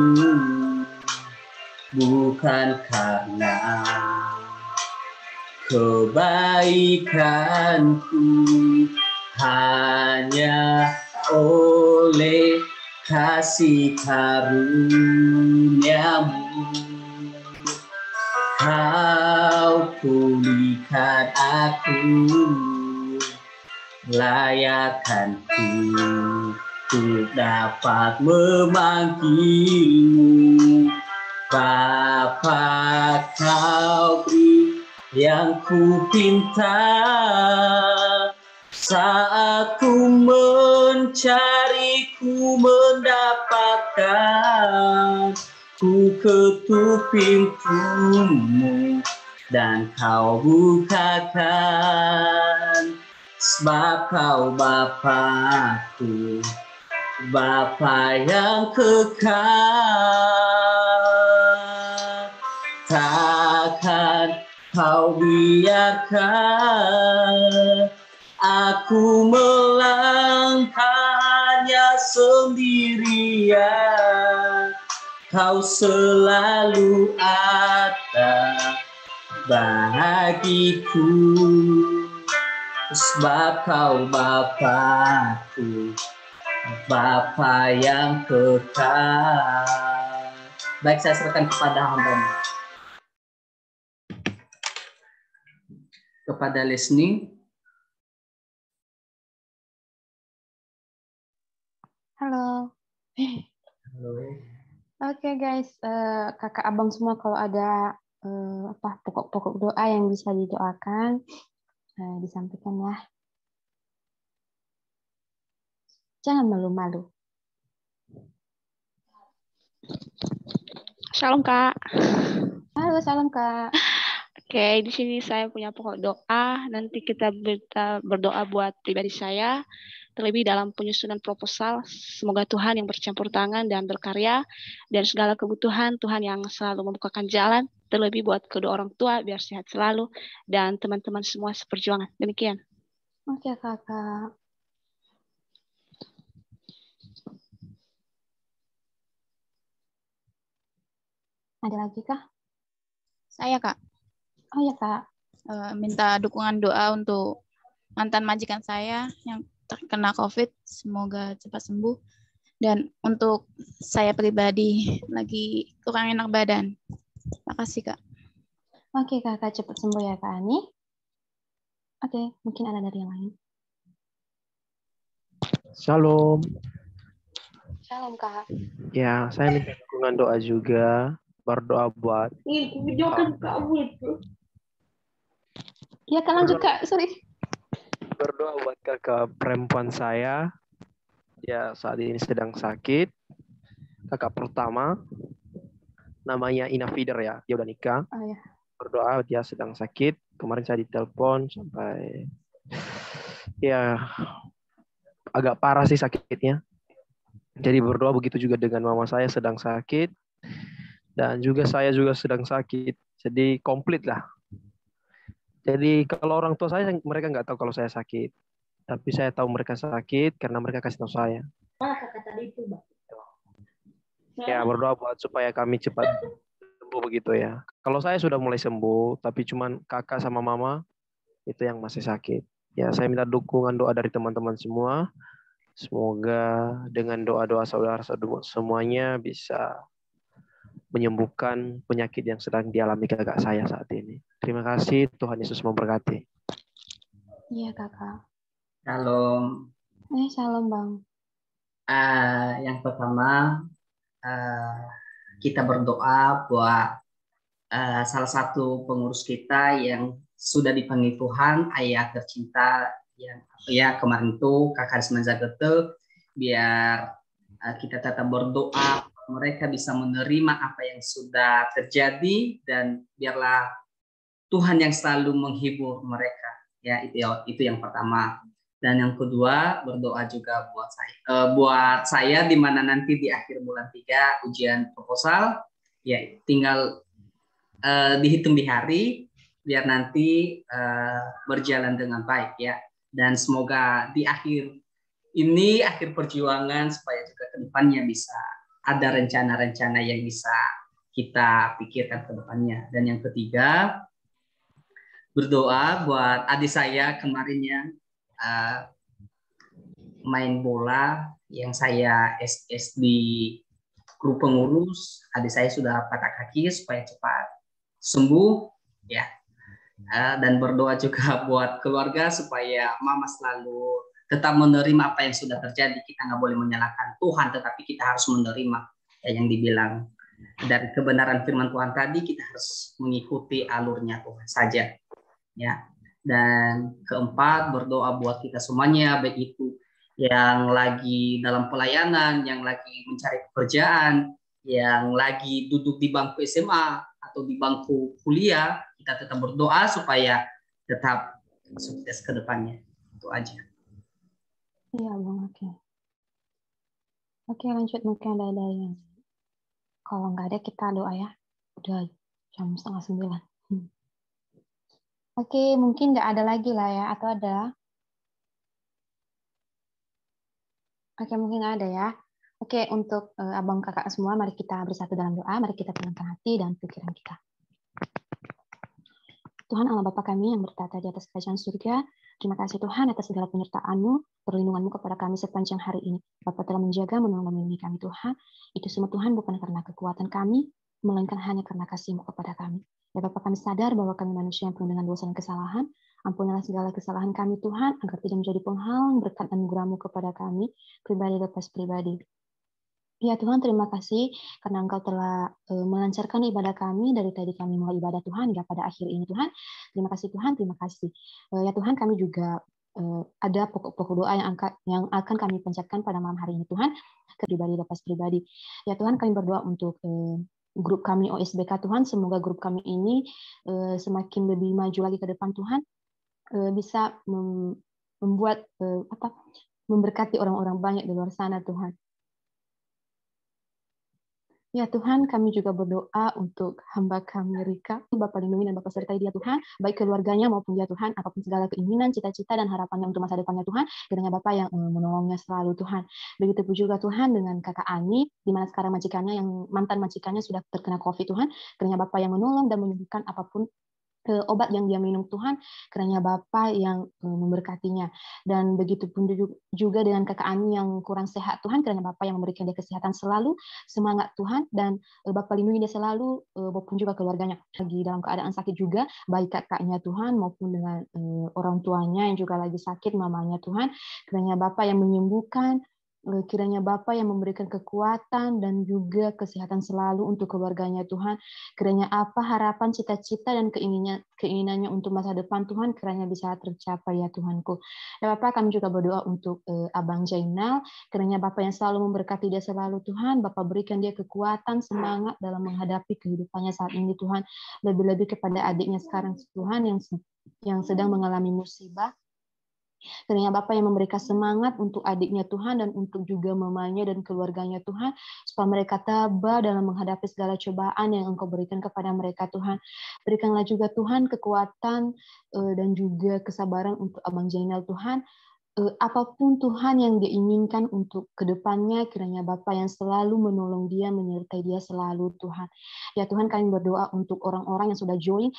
[SPEAKER 1] bukan karena kebaikanku, hanya oleh kasih karuniamu. Kau pulihkan aku, layakkanku untuk dapat memanggilmu. Bapa, kau beri yang ku pinta, saat ku mencari, ku mendapatkan. Ku ketuk pintumu dan kau bukakan, sebab kau Bapa-Ku, Bapa yang kekal. Takkan kau biarkan aku melangkah hanya sendirian. Kau selalu ada bagiku, sebab kau Bapa-Ku, Bapa yang kekal. Baik, saya serahkan kepada hamba-Mu, kepada Leslie.
[SPEAKER 4] Halo.
[SPEAKER 1] Halo.
[SPEAKER 4] Oke guys, kakak abang semua kalau ada pokok-pokok doa yang bisa didoakan, disampaikan ya. Jangan malu-malu.
[SPEAKER 5] Shalom Kak.
[SPEAKER 4] Halo, salam Kak.
[SPEAKER 5] Oke, di sini saya punya pokok doa. Nanti kita berdoa buat pribadi saya. Terlebih dalam penyusunan proposal, semoga Tuhan yang bercampur tangan dan berkarya, dan segala kebutuhan Tuhan yang selalu membukakan jalan, terlebih buat kedua orang tua, biar sehat selalu, dan teman-teman semua seperjuangan. Demikian.
[SPEAKER 4] Oke kakak. Ada lagi kah?
[SPEAKER 6] Saya Kak.
[SPEAKER 4] Oh ya Kak.
[SPEAKER 6] Minta dukungan doa untuk mantan majikan saya yang terkena COVID, semoga cepat sembuh. Dan untuk saya pribadi lagi kurang enak badan. Terima kasih Kak.
[SPEAKER 4] Oke kakak, cepat sembuh ya Kak Ani. Oke, mungkin ada dari yang lain.
[SPEAKER 7] Shalom.
[SPEAKER 4] Shalom Kak.
[SPEAKER 7] Ya, saya minta dukungan doa juga. Berdoa buat
[SPEAKER 4] Ya Kak, lanjut Kak, sorry.
[SPEAKER 7] berdoa buat kakak perempuan saya. Ya, saat ini sedang sakit. Kakak pertama namanya Ina Fider ya, dia udah nikah.
[SPEAKER 4] Oh ya.
[SPEAKER 7] Berdoa dia sedang sakit. Kemarin saya ditelepon sampai ya agak parah sih sakitnya. Jadi berdoa begitu juga dengan mama saya sedang sakit. Dan juga saya juga sedang sakit. Jadi komplit lah. Jadi kalau orang tua saya, mereka nggak tahu kalau saya sakit. Tapi saya tahu mereka sakit karena mereka kasih tahu saya.
[SPEAKER 4] Mana kakak tadi itu, Bang?
[SPEAKER 7] Ya, berdoa buat supaya kami cepat sembuh begitu ya. Kalau saya sudah mulai sembuh, tapi cuman kakak sama mama itu yang masih sakit. Ya, saya minta dukungan doa dari teman-teman semua. Semoga dengan doa-doa saudara semuanya bisa menyembuhkan penyakit yang sedang dialami kakak saya saat ini. Terima kasih, Tuhan Yesus memberkati.
[SPEAKER 4] Iya, Kakak.
[SPEAKER 1] Shalom.
[SPEAKER 4] Shalom, Bang.
[SPEAKER 1] Yang pertama, kita berdoa buat salah satu pengurus kita yang sudah dipanggil Tuhan, ayah tercinta yang ya kemarin itu Kakak Risman Zagete, biar kita tetap berdoa mereka bisa menerima apa yang sudah terjadi dan biarlah Tuhan yang selalu menghibur mereka. Ya, itu yang pertama. Dan yang kedua, berdoa juga buat saya di mana nanti di akhir bulan 3 ujian proposal, ya tinggal dihitung di hari biar nanti berjalan dengan baik ya. Dan semoga di akhir perjuangan supaya juga ke depannya bisa ada rencana-rencana yang bisa kita pikirkan ke depannya. Dan yang ketiga, berdoa buat adik saya kemarin yang main bola yang saya SS di grup pengurus, adik saya sudah patah kaki supaya cepat sembuh ya. Dan berdoa juga buat keluarga supaya mama selalu tetap menerima apa yang sudah terjadi. Kita nggak boleh menyalahkan Tuhan, tetapi kita harus menerima yang dibilang dari kebenaran firman Tuhan tadi. Kita harus mengikuti alurnya Tuhan saja ya. Dan keempat, berdoa buat kita semuanya, baik itu yang lagi dalam pelayanan, yang lagi mencari pekerjaan, yang lagi duduk di bangku SMA atau di bangku kuliah, kita tetap berdoa supaya tetap sukses ke depannya. Itu aja.
[SPEAKER 4] Iya, Bang. Oke, lanjut. Mungkin ada yang kalau nggak ada kita doa ya. Udah jam 8:30. Oke, mungkin nggak ada lagi lah ya, atau ada? Oke, mungkin ada ya. Oke, untuk abang kakak semua, mari kita bersatu dalam doa, mari kita tenangkan hati dan pikiran kita. Tuhan Allah Bapa kami yang bertata di atas kerajaan surga, terima kasih Tuhan atas segala penyertaan-Mu, perlindungan-Mu kepada kami sepanjang hari ini. Bapa telah menjaga, menolong, dan melindungi kami Tuhan. Itu semua Tuhan bukan karena kekuatan kami, melainkan hanya karena kasih-Mu kepada kami. Ya Bapa, kami sadar bahwa kami manusia yang penuh dengan dosa dan kesalahan. Ampunilah segala kesalahan kami Tuhan, agar tidak menjadi penghalang berkat dan anugerah-Mu kepada kami, pribadi lepas pribadi. Ya Tuhan, terima kasih karena Engkau telah melancarkan ibadah kami dari tadi kami mulai ibadah Tuhan hingga pada akhir ini Tuhan. Terima kasih Tuhan, terima kasih. Ya Tuhan, kami juga ada pokok-pokok doa yang akan kami panjatkan pada malam hari ini Tuhan, ke pribadi lepas pribadi. Ya Tuhan, kami berdoa untuk grup kami OSBK Tuhan, semoga grup kami ini semakin lebih maju lagi ke depan Tuhan, bisa membuat memberkati orang-orang banyak di luar sana Tuhan. Ya Tuhan, kami juga berdoa untuk hamba kami Rika, Bapak lindungi dan Bapak sertai dia Tuhan, baik keluarganya maupun dia Tuhan, apapun segala keinginan, cita-cita dan harapannya untuk masa depannya Tuhan, kiranya Bapak yang menolongnya selalu Tuhan. Begitupun juga Tuhan dengan kakak Ani, di mana sekarang majikannya yang mantan majikannya sudah terkena COVID Tuhan, kiranya Bapak yang menolong dan menyembuhkan apapun obat yang dia minum Tuhan, kiranya Bapa yang memberkatinya. Dan begitu pun juga dengan kakak Ani yang kurang sehat Tuhan, kiranya Bapa yang memberikan dia kesehatan selalu, semangat Tuhan, dan Bapa lindungi dia selalu, maupun juga keluarganya. Lagi dalam keadaan sakit juga, baik kakaknya Tuhan, maupun dengan orang tuanya yang juga lagi sakit, mamanya Tuhan, kiranya Bapa yang menyembuhkan, kiranya Bapa yang memberikan kekuatan dan juga kesehatan selalu untuk keluarganya Tuhan. Kiranya apa harapan, cita-cita dan keinginannya untuk masa depan Tuhan kiranya bisa tercapai ya Tuhanku. Ya Bapak, kami juga berdoa untuk Abang Jainal. Kiranya Bapak yang selalu memberkati dia selalu Tuhan. Bapak berikan dia kekuatan, semangat dalam menghadapi kehidupannya saat ini Tuhan. Lebih-lebih kepada adiknya sekarang Tuhan yang sedang mengalami musibah. Kiranya Bapak yang memberikan semangat untuk adiknya Tuhan dan untuk juga mamanya dan keluarganya Tuhan, supaya mereka tabah dalam menghadapi segala cobaan yang Engkau berikan kepada mereka Tuhan. Berikanlah juga Tuhan kekuatan dan juga kesabaran untuk Abang Jainal Tuhan, apapun Tuhan yang dia inginkan untuk kedepannya, kiranya Bapa yang selalu menolong dia, menyertai dia selalu Tuhan. Ya Tuhan, kami berdoa untuk orang-orang yang sudah join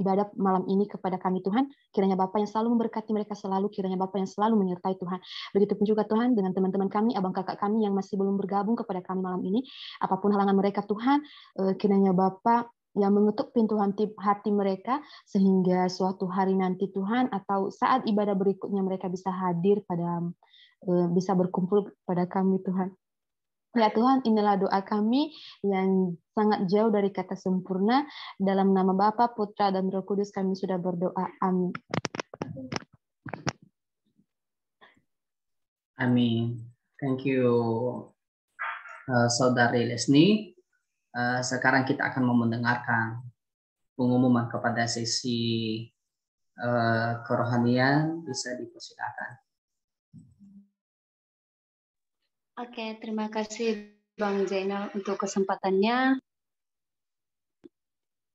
[SPEAKER 4] ibadah malam ini kepada kami Tuhan, kiranya Bapa yang selalu memberkati mereka selalu, kiranya Bapa yang selalu menyertai Tuhan. Begitupun juga Tuhan dengan teman-teman kami, abang kakak kami yang masih belum bergabung kepada kami malam ini, apapun halangan mereka Tuhan, kiranya Bapa yang mengetuk pintu hati mereka sehingga suatu hari nanti Tuhan atau saat ibadah berikutnya mereka bisa hadir bisa berkumpul pada kami Tuhan. Ya Tuhan, inilah doa kami yang sangat jauh dari kata sempurna. Dalam nama Bapa, Putra, dan Roh Kudus kami sudah berdoa. Amin.
[SPEAKER 1] Amin. Thank you, Saudari Lesni. Sekarang kita akan mendengarkan pengumuman kepada sesi kerohanian. Bisa dipersilakan.
[SPEAKER 8] Oke, terima kasih Bang Zainal untuk kesempatannya.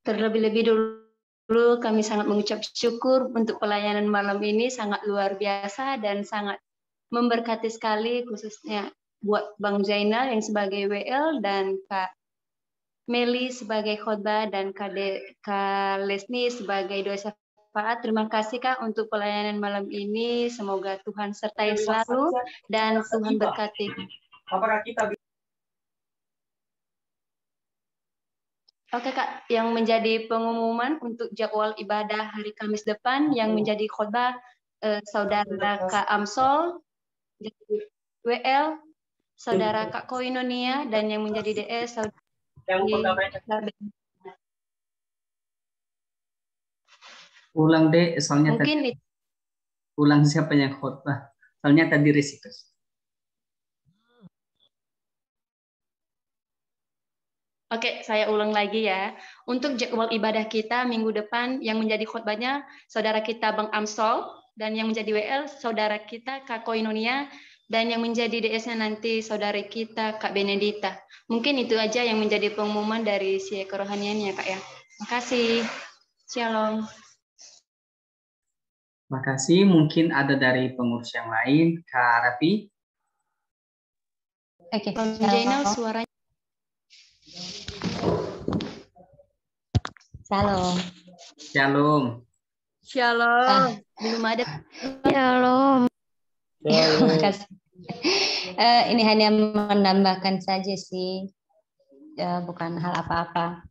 [SPEAKER 8] Terlebih-lebih dulu kami sangat mengucap syukur untuk pelayanan malam ini, sangat luar biasa dan sangat memberkati sekali, khususnya buat Bang Zainal yang sebagai WL dan Kak Meli sebagai khotbah dan Kak Lesni sebagai doa syafaat. Terima kasih Kak untuk pelayanan malam ini. Semoga Tuhan sertai selalu dan Tuhan berkati.
[SPEAKER 1] Apakah kita
[SPEAKER 8] Oke Kak, yang menjadi pengumuman untuk jadwal ibadah hari Kamis depan yang menjadi khotbah Saudara Kak Amsol, WL, Saudara Kak Koinonia, dan yang menjadi DS Saudara
[SPEAKER 1] ulang deh, soalnya
[SPEAKER 8] mungkin
[SPEAKER 1] tadi ulang siapa yang khotbah, soalnya tadi risiko.
[SPEAKER 8] Oke, saya ulang lagi ya. Untuk jadwal ibadah kita minggu depan yang menjadi khotbahnya saudara kita Bang Amsol, dan yang menjadi WL saudara kita Kak Koinonia, dan yang menjadi DS-nya nanti saudari kita Kak Benedita. Mungkin itu aja yang menjadi pengumuman dari si kerohanian ya Kak ya. Makasih. Shalom.
[SPEAKER 1] Makasih. Mungkin ada dari pengurus yang lain, Kak Rafi.
[SPEAKER 2] Oke,
[SPEAKER 8] Bang Zainal suaranya.
[SPEAKER 2] Shalom.
[SPEAKER 1] Shalom.
[SPEAKER 8] Shalom. Belum ada.
[SPEAKER 2] Shalom. Terima kasih. Ini hanya menambahkan saja sih, bukan hal apa-apa.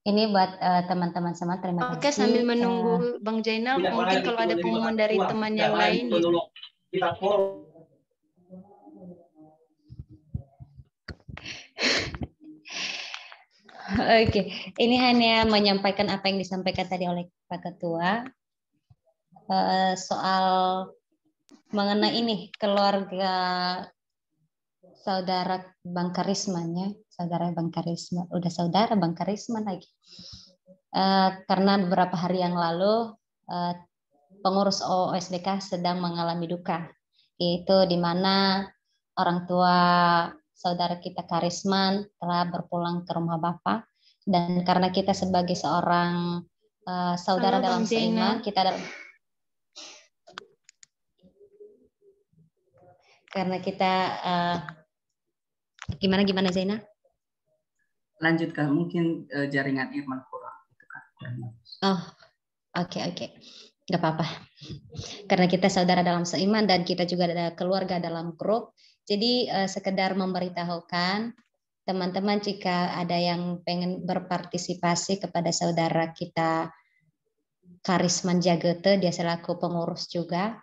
[SPEAKER 2] Ini buat teman-teman semua, terima kasih.
[SPEAKER 8] Oke, sambil menunggu Bang Zainal, mungkin kalau ada pengumuman dari teman yang lain.
[SPEAKER 2] Oke, ini hanya menyampaikan apa yang disampaikan tadi oleh Pak Ketua soal mengenai ini keluarga saudara Bang Karisman ya, saudara Bang Karisman, udah saudara Bang Karisman lagi. Karena beberapa hari yang lalu pengurus OSBK sedang mengalami duka, yaitu di mana orang tua saudara kita Karisman telah berpulang ke rumah Bapak, dan karena kita sebagai seorang saudara dalam seiman, kita karena kita gimana Zaina?
[SPEAKER 1] Lanjutkan, mungkin jaringan Irman kurang.
[SPEAKER 2] Oh, oke, nggak apa-apa. Karena kita saudara dalam seiman dan kita juga ada keluarga dalam grup, jadi sekedar memberitahukan teman-teman jika ada yang pengen berpartisipasi kepada saudara kita Karisman Jagete, dia selaku pengurus juga.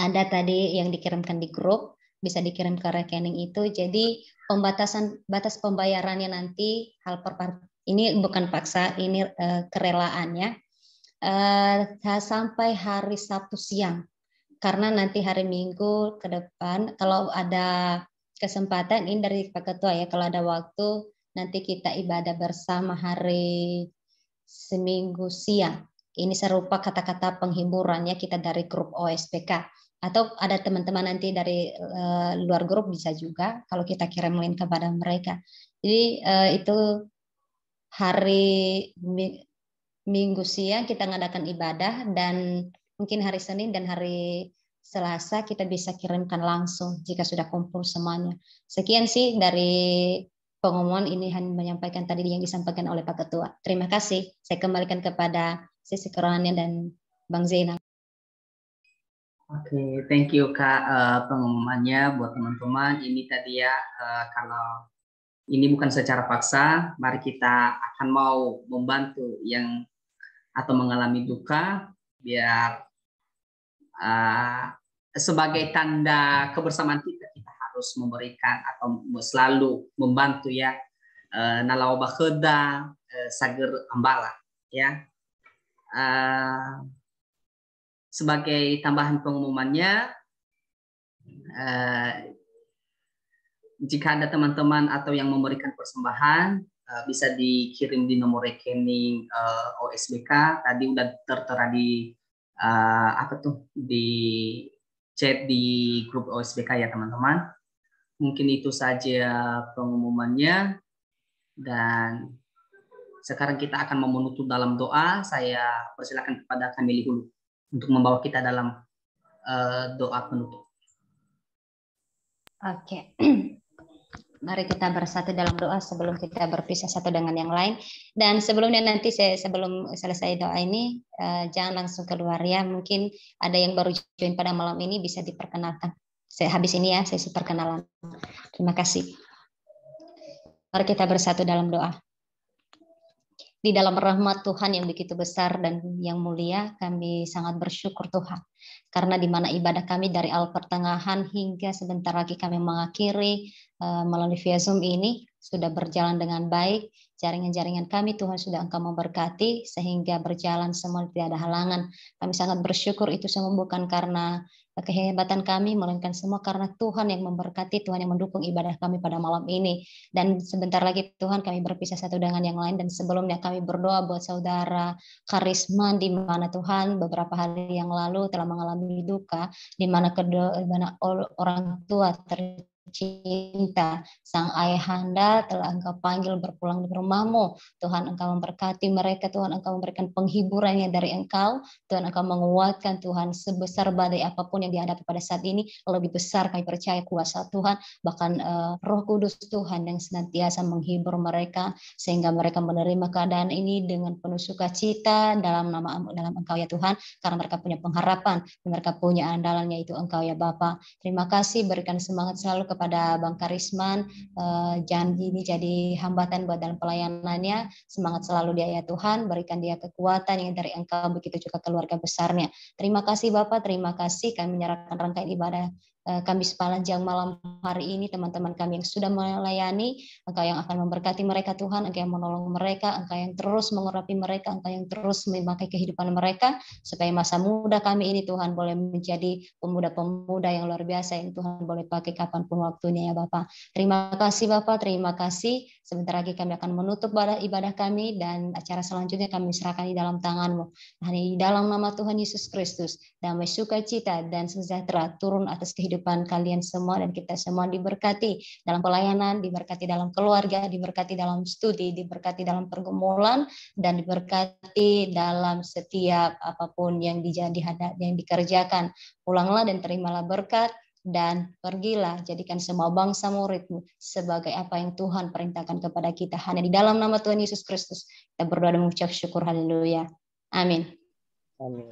[SPEAKER 2] Ada tadi yang dikirimkan di grup, bisa dikirim ke rekening itu. Jadi batas pembayarannya nanti ini bukan paksa, ini kerelaannya sampai hari Sabtu siang. Karena nanti hari Minggu ke depan kalau ada kesempatan, ini dari Pak Ketua ya, kalau ada waktu nanti kita ibadah bersama hari Seminggu siang. Ini serupa kata-kata penghiburannya kita dari grup OSPK. Atau ada teman-teman nanti dari luar grup bisa juga kalau kita kirim link kepada mereka. Jadi itu hari Minggu siang kita ngadakan ibadah, dan mungkin hari Senin dan hari Selasa kita bisa kirimkan langsung jika sudah kumpul semuanya. Sekian sih dari pengumuman ini, hanya menyampaikan tadi yang disampaikan oleh Pak Ketua. Terima kasih. Saya kembalikan kepada sisi kerohanian dan Bang Zainal.
[SPEAKER 1] Oke, thank you Kak pengumumannya buat teman-teman. Ini tadi ya, kalau ini bukan secara paksa, mari kita akan mau membantu yang atau mengalami duka, biar sebagai tanda kebersamaan kita harus memberikan atau selalu membantu ya, nalau bakheda sager ambala ya. Sebagai tambahan pengumumannya, jika ada teman-teman atau yang memberikan persembahan, bisa dikirim di nomor rekening OSBK. Tadi udah tertera di di chat di grup OSBK ya teman-teman. Mungkin itu saja pengumumannya, dan sekarang kita akan menutup dalam doa. Saya persilakan kepada Kamili dulu untuk membawa kita dalam doa penutup.
[SPEAKER 2] Oke. Mari kita bersatu dalam doa sebelum kita berpisah satu dengan yang lain. Dan sebelumnya nanti sebelum selesai doa ini, jangan langsung keluar ya. Mungkin ada yang baru join pada malam ini, bisa diperkenalkan. Habis ini ya, sesi perkenalan. Terima kasih. Mari kita bersatu dalam doa. Di dalam rahmat Tuhan yang begitu besar dan yang mulia, kami sangat bersyukur Tuhan. Karena di mana ibadah kami dari awal pertengahan hingga sebentar lagi kami mengakhiri melalui via Zoom ini sudah berjalan dengan baik. Jaringan-jaringan kami Tuhan sudah Engkau memberkati sehingga berjalan semua tidak ada halangan. Kami sangat bersyukur, itu semua bukan karena kehebatan kami, melainkan semua karena Tuhan yang memberkati, Tuhan yang mendukung ibadah kami pada malam ini. Dan sebentar lagi Tuhan kami berpisah satu dengan yang lain, dan sebelumnya kami berdoa buat saudara Karisman, di mana Tuhan beberapa hari yang lalu telah mengalami duka, di mana orang tua tercinta, sang ayahanda telah Engkau panggil berpulang ke rumahmu. Tuhan Engkau memberkati mereka, Tuhan Engkau memberikan penghiburannya dari Engkau, Tuhan Engkau menguatkan Tuhan, sebesar badai apapun yang dihadapi pada saat ini, lebih besar kami percaya kuasa Tuhan, bahkan Roh Kudus Tuhan yang senantiasa menghibur mereka, sehingga mereka menerima keadaan ini dengan penuh sukacita dalam Engkau ya Tuhan, karena mereka punya pengharapan, mereka punya andalannya itu Engkau ya Bapa. Terima kasih, berikan semangat selalu kepada Bang Karisman, jangan ini jadi hambatan buat dalam pelayanannya, semangat selalu dia ya Tuhan, berikan dia kekuatan yang dari Engkau, begitu juga keluarga besarnya. Terima kasih Bapak, terima kasih. Kami menyerahkan rangkaian ibadah Kamis Panjang malam hari ini, teman-teman kami yang sudah melayani, Engkau yang akan memberkati mereka Tuhan, Engkau yang menolong mereka, Engkau yang terus mengurapi mereka, Engkau yang terus memakai kehidupan mereka, supaya masa muda kami ini Tuhan boleh menjadi pemuda-pemuda yang luar biasa, yang Tuhan boleh pakai kapanpun waktunya ya Bapak. Terima kasih Bapak, terima kasih. Sebentar lagi kami akan menutup ibadah kami, dan acara selanjutnya kami serahkan di dalam tangan-Mu. Hanya di dalam nama Tuhan Yesus Kristus, damai sukacita dan sejahtera turun atas kehidupan kalian semua, dan kita semua diberkati dalam pelayanan, diberkati dalam keluarga, diberkati dalam studi, diberkati dalam pergumulan, dan diberkati dalam setiap apapun yang dikerjakan. Pulanglah dan terimalah berkat, dan pergilah, jadikan semua bangsa murid-Mu sebagai apa yang Tuhan perintahkan kepada kita. Hanya di dalam nama Tuhan Yesus Kristus kita berdoa dan mengucap syukur. Haleluya. Amin.
[SPEAKER 3] Amin.